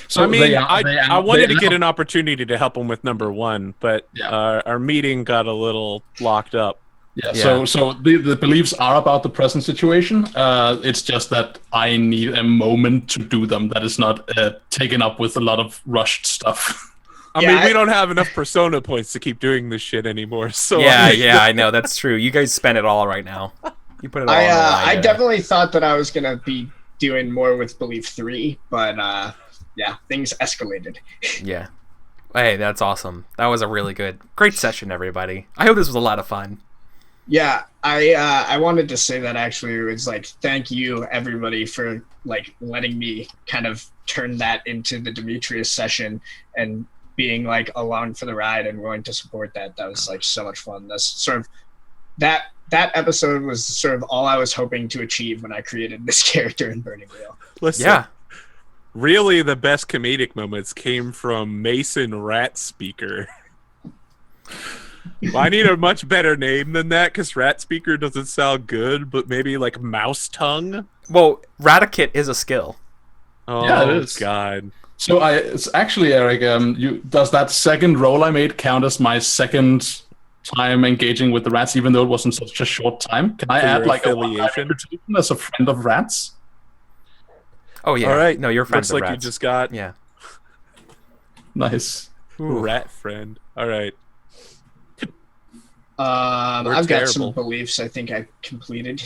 So I mean, they I wanted to get an opportunity to help him with number one, but Yeah. our meeting got a little locked up. Yeah, Yeah. so the beliefs are about the present situation. It's just that I need a moment to do them. That is not taken up with a lot of rushed stuff. I Yeah, mean, we don't have enough persona points to keep doing this shit anymore. So Yeah, I mean, yeah, I know that's true. You guys spend it all right now. You put it all. on the line, I yeah. definitely thought that I was gonna be doing more with Belief 3, but yeah, things escalated. Yeah. Hey, that's awesome. That was a really great session, everybody. I hope this was a lot of fun. Yeah, I wanted to say that actually. It was like, thank you everybody for like letting me kind of turn that into the Demetrius session and being like along for the ride and willing to support that. That was like so much fun. That's sort of that episode was sort of all I was hoping to achieve when I created this character in Burning Wheel. listen, Yeah. really the best comedic moments came from Mason Rat Speaker. Well, I need a much better name than that because Rat Speaker doesn't sound good, but maybe like Mouse Tongue. Well, Radikit is a skill. Oh, Yeah, it is. God. So it's actually, Eric, does that second roll I made count as my second time engaging with the rats, even though it wasn't such a short time? Can I For add your like a affiliation? one-time invitation as a friend of rats? Oh yeah. All right. No, you're friends Looks with like rats. you just got Yeah. Nice. Ooh. rat friend. All right. I've got some terrible. beliefs I think I completed.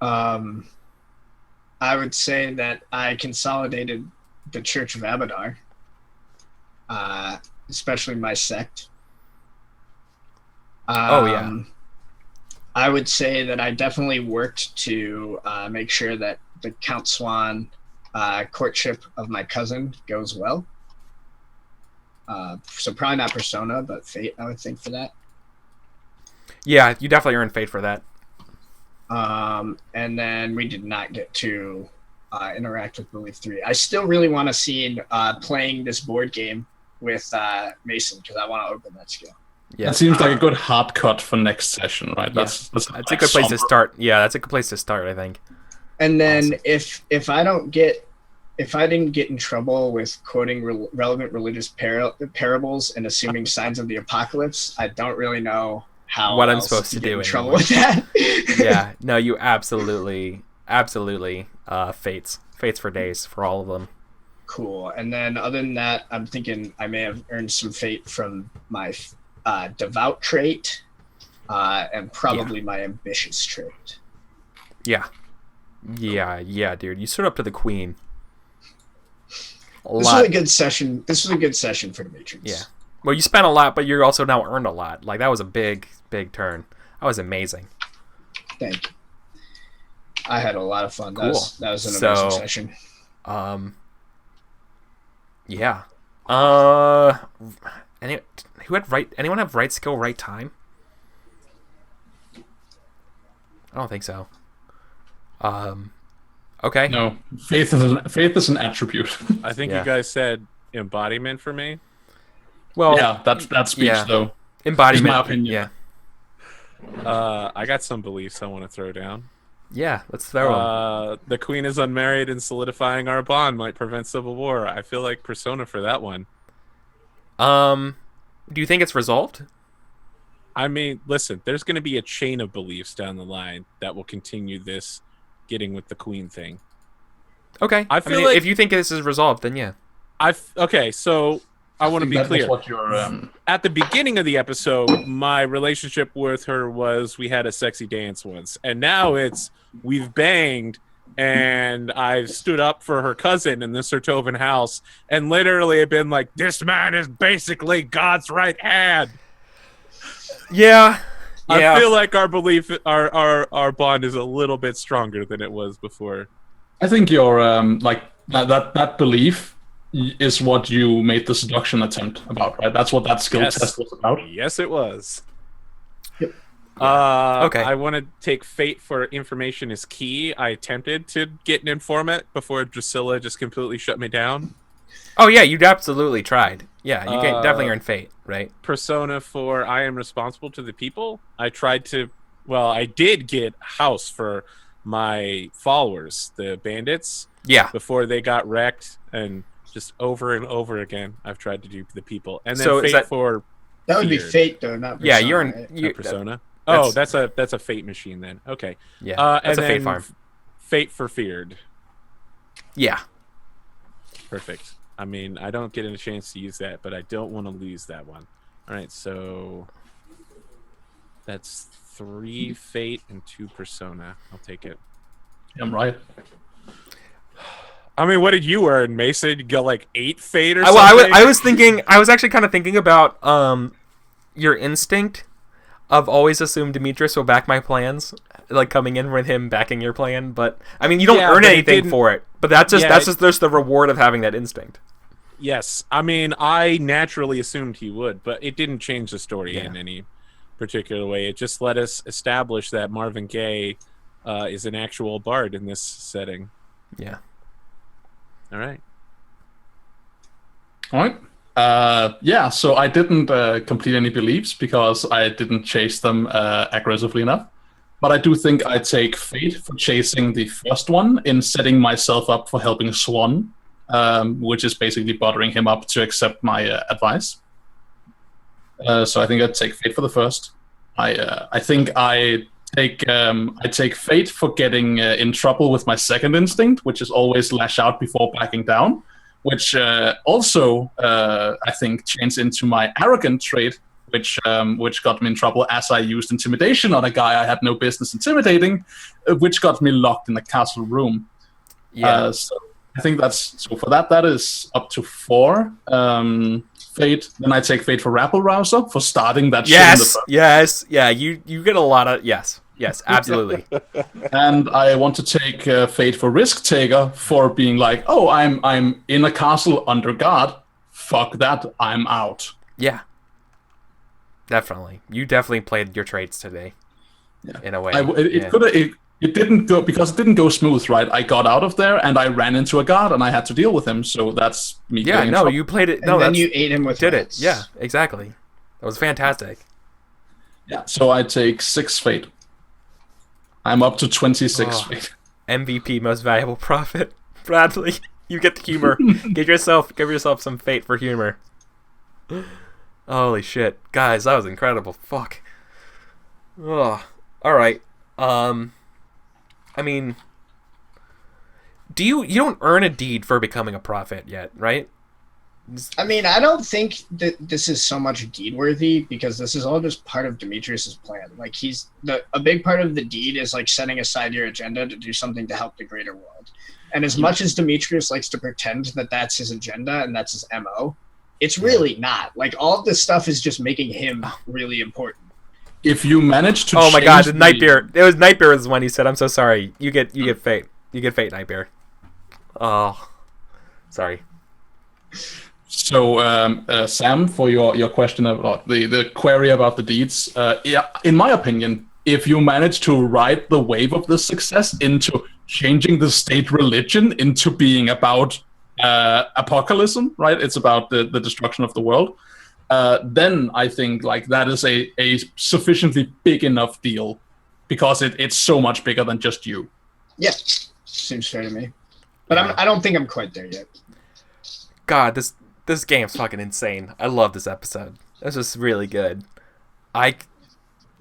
I would say that I consolidated the Church of Abadar, especially my sect. Oh, yeah. I would say that I definitely worked to make sure that the Count Swan courtship of my cousin goes well. So probably not Persona, but Fate, I would think, for that. Yeah, you definitely earned fate for that. And then we did not get to interact with Belief 3. I still really want to see playing this board game with Mason, because I want to open that skill. Yeah. That seems like a good hard cut for next session, right? That's That's a good place to start. Yeah, that's a good place to start, I think. And then Awesome. if I didn't get in trouble with quoting relevant religious parables and assuming signs of the apocalypse, I don't really know What I'm else supposed to get do in trouble anymore. with that. Yeah, no, you absolutely fates for days for all of them. Cool. And then other than that, I'm thinking I may have earned some fate from my devout trait and probably my ambitious trait. Yeah, dude, you stood up to the queen. This was a good session. This was a good session for Demetrius. Yeah. Well, you spent a lot, but you're also now earned a lot. Like, that was a big turn. That was amazing. Thank you. I had a lot of fun. Cool. That was an amazing session. Yeah. Anyone have right skill, right time? I don't think so. Okay. No, faith is an attribute. I think Yeah. you guys said embodiment for me. Well, yeah, that speech yeah. though. embodiment. is my opinion. Yeah. I got some beliefs I want to throw down. Yeah, let's throw 'em. The queen is unmarried and solidifying our bond might prevent civil war. I feel like Persona for that one. Do you think it's resolved? I mean, listen, there's going to be a chain of beliefs down the line that will continue this getting with the queen thing. Okay. I I feel mean, like- if you think this is resolved, then yeah. Okay, so I want to be That was clear. what you're, At the beginning of the episode, my relationship with her was we had a sexy dance once, and now it's we've banged, and I've stood up for her cousin in the Sertovan house, and literally have been like, "This man is basically God's right hand." Yeah. I feel like our belief, our bond is a little bit stronger than it was before. I think your like that belief is what you made the seduction attempt about, right? That's what that skill Yes. test was about. Yes, it was. Yep. Okay. I want to take fate for information is key. I attempted to get an informant before Drusilla just completely shut me down. Oh yeah, you absolutely tried. Yeah, you can definitely earn fate, right? Persona for I am responsible to the people. I did get house for my followers, the bandits, Yeah. before they got wrecked, and just over and over again I've tried to do the people. And then So is fate that- for That would be Feared. fate, though, not Yeah, Persona, you're in. right? You, Persona. that's- That's a fate machine then. Okay. yeah, that's and a fate then farm. Fate for feared. Yeah. Perfect. I mean, I don't get a chance to use that, but I don't want to lose that one. All right, so that's 3 fate and 2 persona. I'll take it. I'm right. I mean, what did you earn, Mason? You got like 8 fate or Well, something? I was actually kind of thinking about your instinct of always assume Demetrius will back my plans, like coming in with him backing your plan. But I mean, you don't Yeah, earn but he anything didn't- for it. But that's Yeah, just the reward of having that instinct. Yes, I mean, I naturally assumed he would, but it didn't change the story Yeah. in any particular way. It just let us establish that Marvin Gaye is an actual bard in this setting. Yeah. All right. All right. Yeah, so I didn't complete any beliefs because I didn't chase them aggressively enough. But I do think I take fate for chasing the first one in setting myself up for helping Swan, which is basically buttering him up to accept my advice. So I think I'd take fate for the first. I think I take fate for getting in trouble with my second instinct, which is always lash out before backing down, which also I think chains into my arrogant trait, which got me in trouble as I used intimidation on a guy I had no business intimidating, which got me locked in the castle room. Yeah. So I think for that is up to 4 fate. Then I take fate for rabble rouser for starting that. Yes. Yeah. You get a lot of yes. Absolutely. And I want to take fate for risk taker for being like, oh, I'm in a castle under guard. Fuck that, I'm out. Yeah. Definitely. You definitely played your traits today. Yeah. In a way. It didn't go because it didn't go smooth, right? I got out of there and I ran into a guard and I had to deal with him. So that's me. Yeah, no, you played it. No, and then you ate him with did rats. it. Yeah, exactly. That was fantastic. Yeah, so I take 6 fate. I'm up to 26 fate. MVP, most valuable prophet. Bradley, you get the humor. give yourself some fate for humor. Holy shit, guys, that was incredible. Fuck. Oh, all right. I mean, you don't earn a deed for becoming a prophet yet, right? I mean, I don't think that this is so much deed worthy because this is all just part of Demetrius's plan. Like a big part of the deed is like setting aside your agenda to do something to help the greater world. And as much as Demetrius likes to pretend that that's his agenda and that's his MO, it's really not. Like all of this stuff is just making him really important. If you manage to my god, the Nightbeard. It was Nightbeard was the one he said, I'm so sorry. You get fate. You get fate, Nightbeard. Oh. Sorry. So, Sam, for your question about the query about the deeds, in my opinion, if you manage to ride the wave of this success into changing the state religion into being about apocalypse, right? It's about the destruction of the world. Then I think like that is a sufficiently big enough deal because it's so much bigger than just you. Yeah, seems fair to me. But I don't think I'm quite there yet. God, this game's fucking insane. I love this episode. This is really good.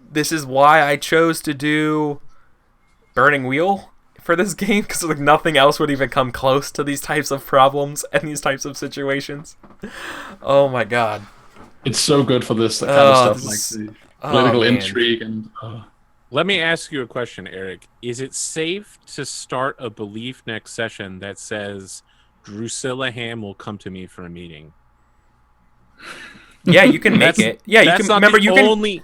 This is why I chose to do Burning Wheel for this game, because like nothing else would even come close to these types of problems and these types of situations. Oh my god. It's so good for this kind of stuff, like the political intrigue and... Let me ask you a question, Eric. Is it safe to start a belief next session that says Drusilla Ham will come to me for a meeting? Yeah, you can make it. Yeah, you can. Remember, you can.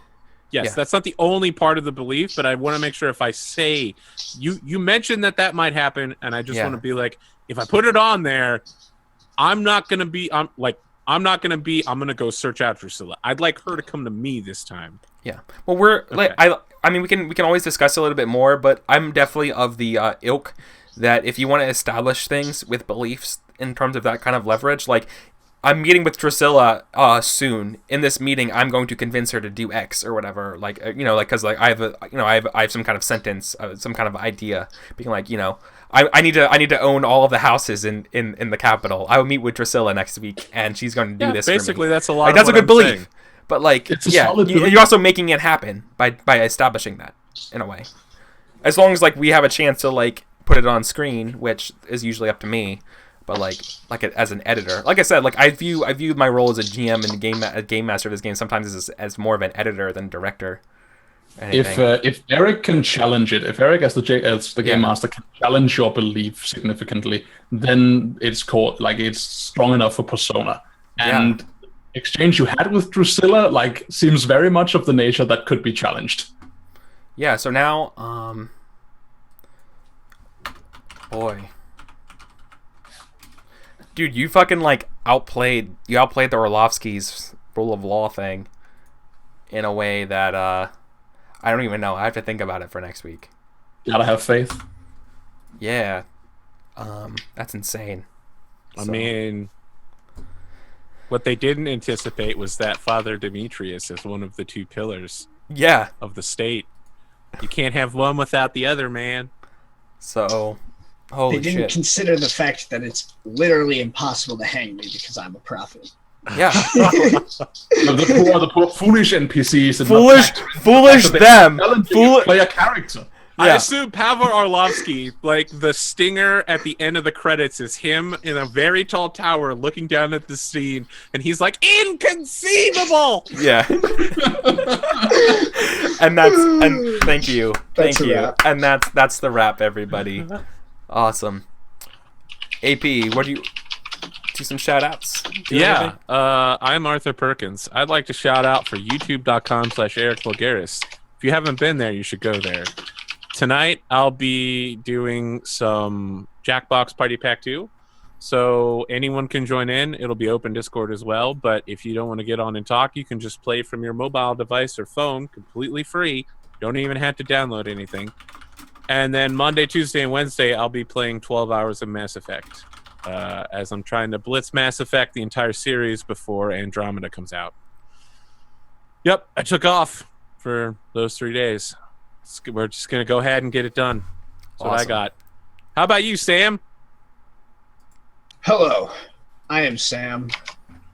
Yes, that's not the only part of the belief, but I want to make sure if I say you mentioned that might happen, and I just want to be like, if I put it on there, I'm gonna go search out Drusilla. I'd like her to come to me this time. Yeah. Well, we're like I mean, we can always discuss a little bit more, but I'm definitely of the ilk that if you want to establish things with beliefs in terms of that kind of leverage, like I'm meeting with Drusilla soon. In this meeting, I'm going to convince her to do X or whatever. Like because like I have some kind of sentence, some kind of idea, being like I need to own all of the houses in the capital. I will meet with Drusilla next week, and she's going to do this. Basically, for me. That's a lot. Like, that's a good belief. Saying. But like, you're also making it happen by establishing that in a way. As long as like we have a chance to like put it on screen, which is usually up to me. But like as an editor, like I said, like I view my role as a GM and game master of this game sometimes as more of an editor than director. If Eric can challenge it, if Eric as the game master can challenge your belief significantly, then it's called like it's strong enough for persona. And exchange you had with Drusilla like seems very much of the nature that could be challenged. Yeah. So now, boy. Dude, you fucking like outplayed the Orlovsky's rule of law thing in a way that I don't even know. I have to think about it for next week. Gotta have faith. Yeah. That's insane. I mean, what they didn't anticipate was that Father Demetrius is one of the two pillars of the state. You can't have one without the other, man. So holy they didn't shit. consider the fact that it's literally impossible to hang me because I'm a prophet. Yeah. the poor foolish NPCs. Foolish them. Play a character. I assume Pavel Orlovsky, like the stinger at the end of the credits, is him in a very tall tower looking down at the scene, and he's like, "Inconceivable!" Yeah. and thank you. Thank you. Wrap. And that's the wrap, everybody. Awesome. AP, what do you do some shout outs? Yeah, I'm Arthur Perkins. I'd like to shout out for youtube.com/EricVulgaris. If you haven't been there, you should go there. Tonight, I'll be doing some Jackbox Party Pack 2. So anyone can join in. It'll be open Discord as well. But if you don't want to get on and talk, you can just play from your mobile device or phone completely free. Don't even have to download anything. And then Monday, Tuesday, and Wednesday, I'll be playing 12 hours of Mass Effect. As I'm trying to blitz Mass Effect the entire series before Andromeda comes out. Yep, I took off for those 3 days. We're just going to go ahead and get it done. That's what I got. How about you, Sam? Hello, I am Sam.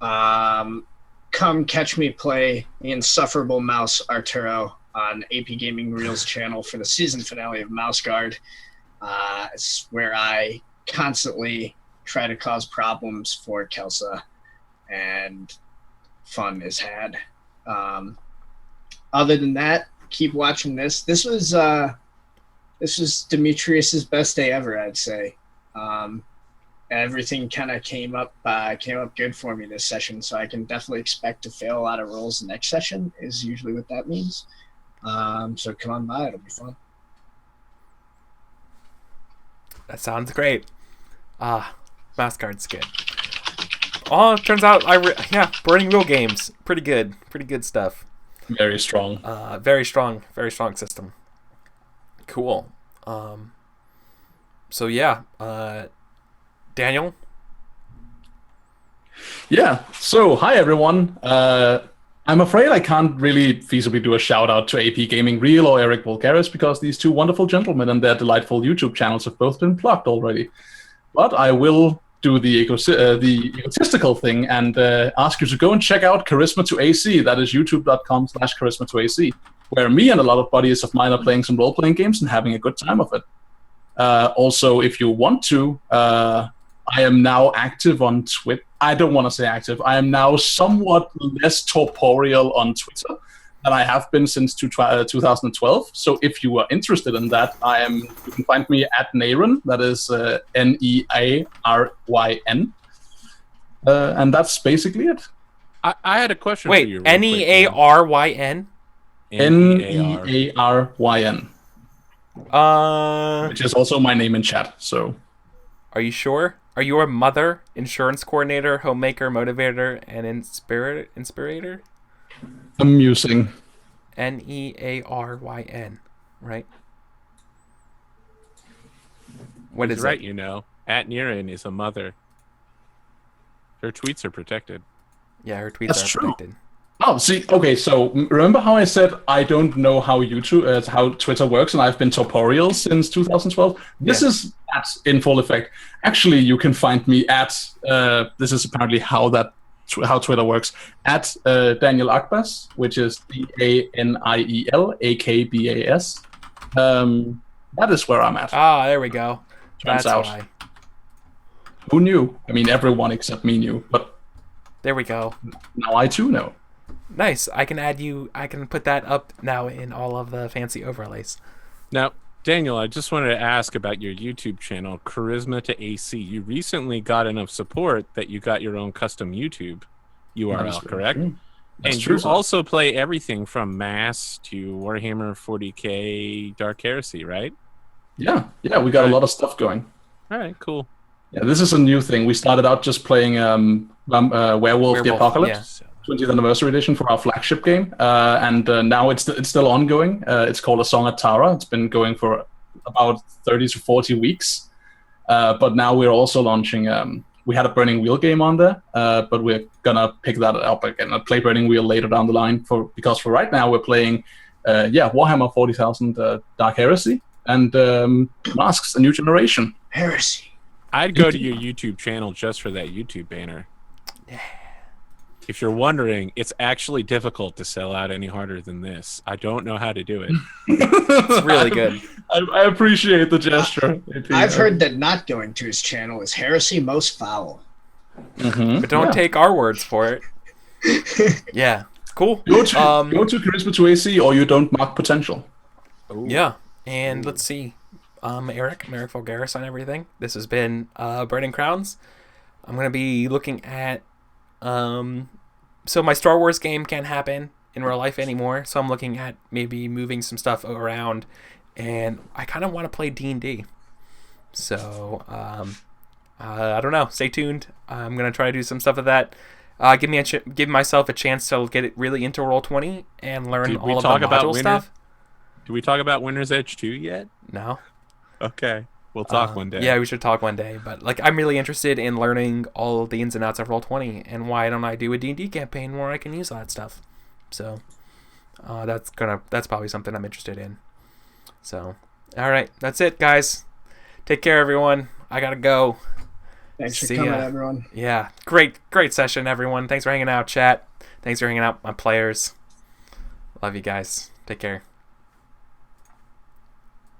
Come catch me play the insufferable mouse Arturo on AP Gaming Reels channel for the season finale of Mouse Guard. It's where I constantly try to cause problems for Kelsa, and fun is had. Other than that, keep watching this. This was Demetrius's best day ever, I'd say. Everything kind of came up good for me this session, so I can definitely expect to fail a lot of rolls next session, is usually what that means. So come on by, it'll be fun. That sounds great. Mouse Guard's good. Oh, it turns out Burning Wheel games, pretty good stuff. Very strong. Very strong system. Cool. So yeah, Daniel. Yeah. So hi everyone. I'm afraid I can't really feasibly do a shout out to AP Gaming Reel or EricVulgaris because these two wonderful gentlemen and their delightful YouTube channels have both been plugged already. But I will do the egotistical thing and ask you to go and check out Charisma to AC. That is youtube.com/Charisma to AC, where me and a lot of buddies of mine are playing some role-playing games and having a good time of it. Also, if you want to, I am now active on Twitter. I don't want to say active. I am now somewhat less corporeal on Twitter than I have been since 2012. So if you are interested in that, you can find me at Nearyn. That is Nearyn. And that's basically it. I had a question Wait, for you. Nearyn? Nearyn. Which is also my name in chat. So, are you sure? Are you a mother, insurance coordinator, homemaker, motivator, and inspirator? Amusing. Nearyn, right? What He's is right, it? you know. At Nearyn is a mother. Her tweets are protected. Yeah, her tweets That's are true. protected. Oh, see, okay, so remember how I said I don't know how how Twitter works, and I've been corporeal since 2012? This is in full effect. Actually, you can find me at, this is apparently how Twitter works, at Daniel Akbas, which is DANIELAKBAS. That is where I'm at. Ah, there we go. Turns That's out. why. Who knew? I mean, everyone except me knew, but There we go. now I too know. Nice. I can add you. I can put that up now in all of the fancy overlays. Now, Daniel, I just wanted to ask about your YouTube channel, Charisma to AC. You recently got enough support that you got your own custom YouTube URL, correct? That's and true, you sir. also play everything from Mass to Warhammer 40k Dark Heresy, right? Yeah, we got a lot of stuff going. All right, cool. Yeah, this is a new thing. We started out just playing Werewolf the Apocalypse, 20th anniversary edition for our flagship game, and now it's still ongoing. It's called A Song of Tara. It's been going for about 30 to 40 weeks, but now we're also launching. We had a Burning Wheel game on there, but we're gonna pick that up again. I'll play Burning Wheel later down the line because for right now we're playing Warhammer 40,000 Dark Heresy and Masks: A New Generation. Heresy. I'd go to your YouTube channel just for that YouTube banner. if you're wondering, it's actually difficult to sell out any harder than this. I don't know how to do it. It's really good. I appreciate the gesture. I've heard that not going to his channel is heresy most foul. But don't take our words for it. Yeah. Cool. Go to Charisma to AC, or you don't mark potential. Ooh. Yeah. And let's see. EricVulgaris on everything. This has been Burning Crowns. I'm going to be looking at... so my Star Wars game can't happen in real life anymore, so I'm looking at maybe moving some stuff around, and I kind of want to play D&D. So, I don't know. Stay tuned. I'm going to try to do some stuff with that. Give myself a chance to get it really into Roll20 and learn all of the module stuff. Did we talk about Winner's Edge 2 yet? No. Okay. We'll talk one day. Yeah, we should talk one day. But like, I'm really interested in learning all the ins and outs of Roll20, and why don't I do a D&D campaign where I can use that stuff? So that's probably something I'm interested in. So, all right, that's it, guys. Take care, everyone. I gotta go. Thanks for coming, everyone. Yeah, great session, everyone. Thanks for hanging out, chat. Thanks for hanging out, my players. Love you guys. Take care.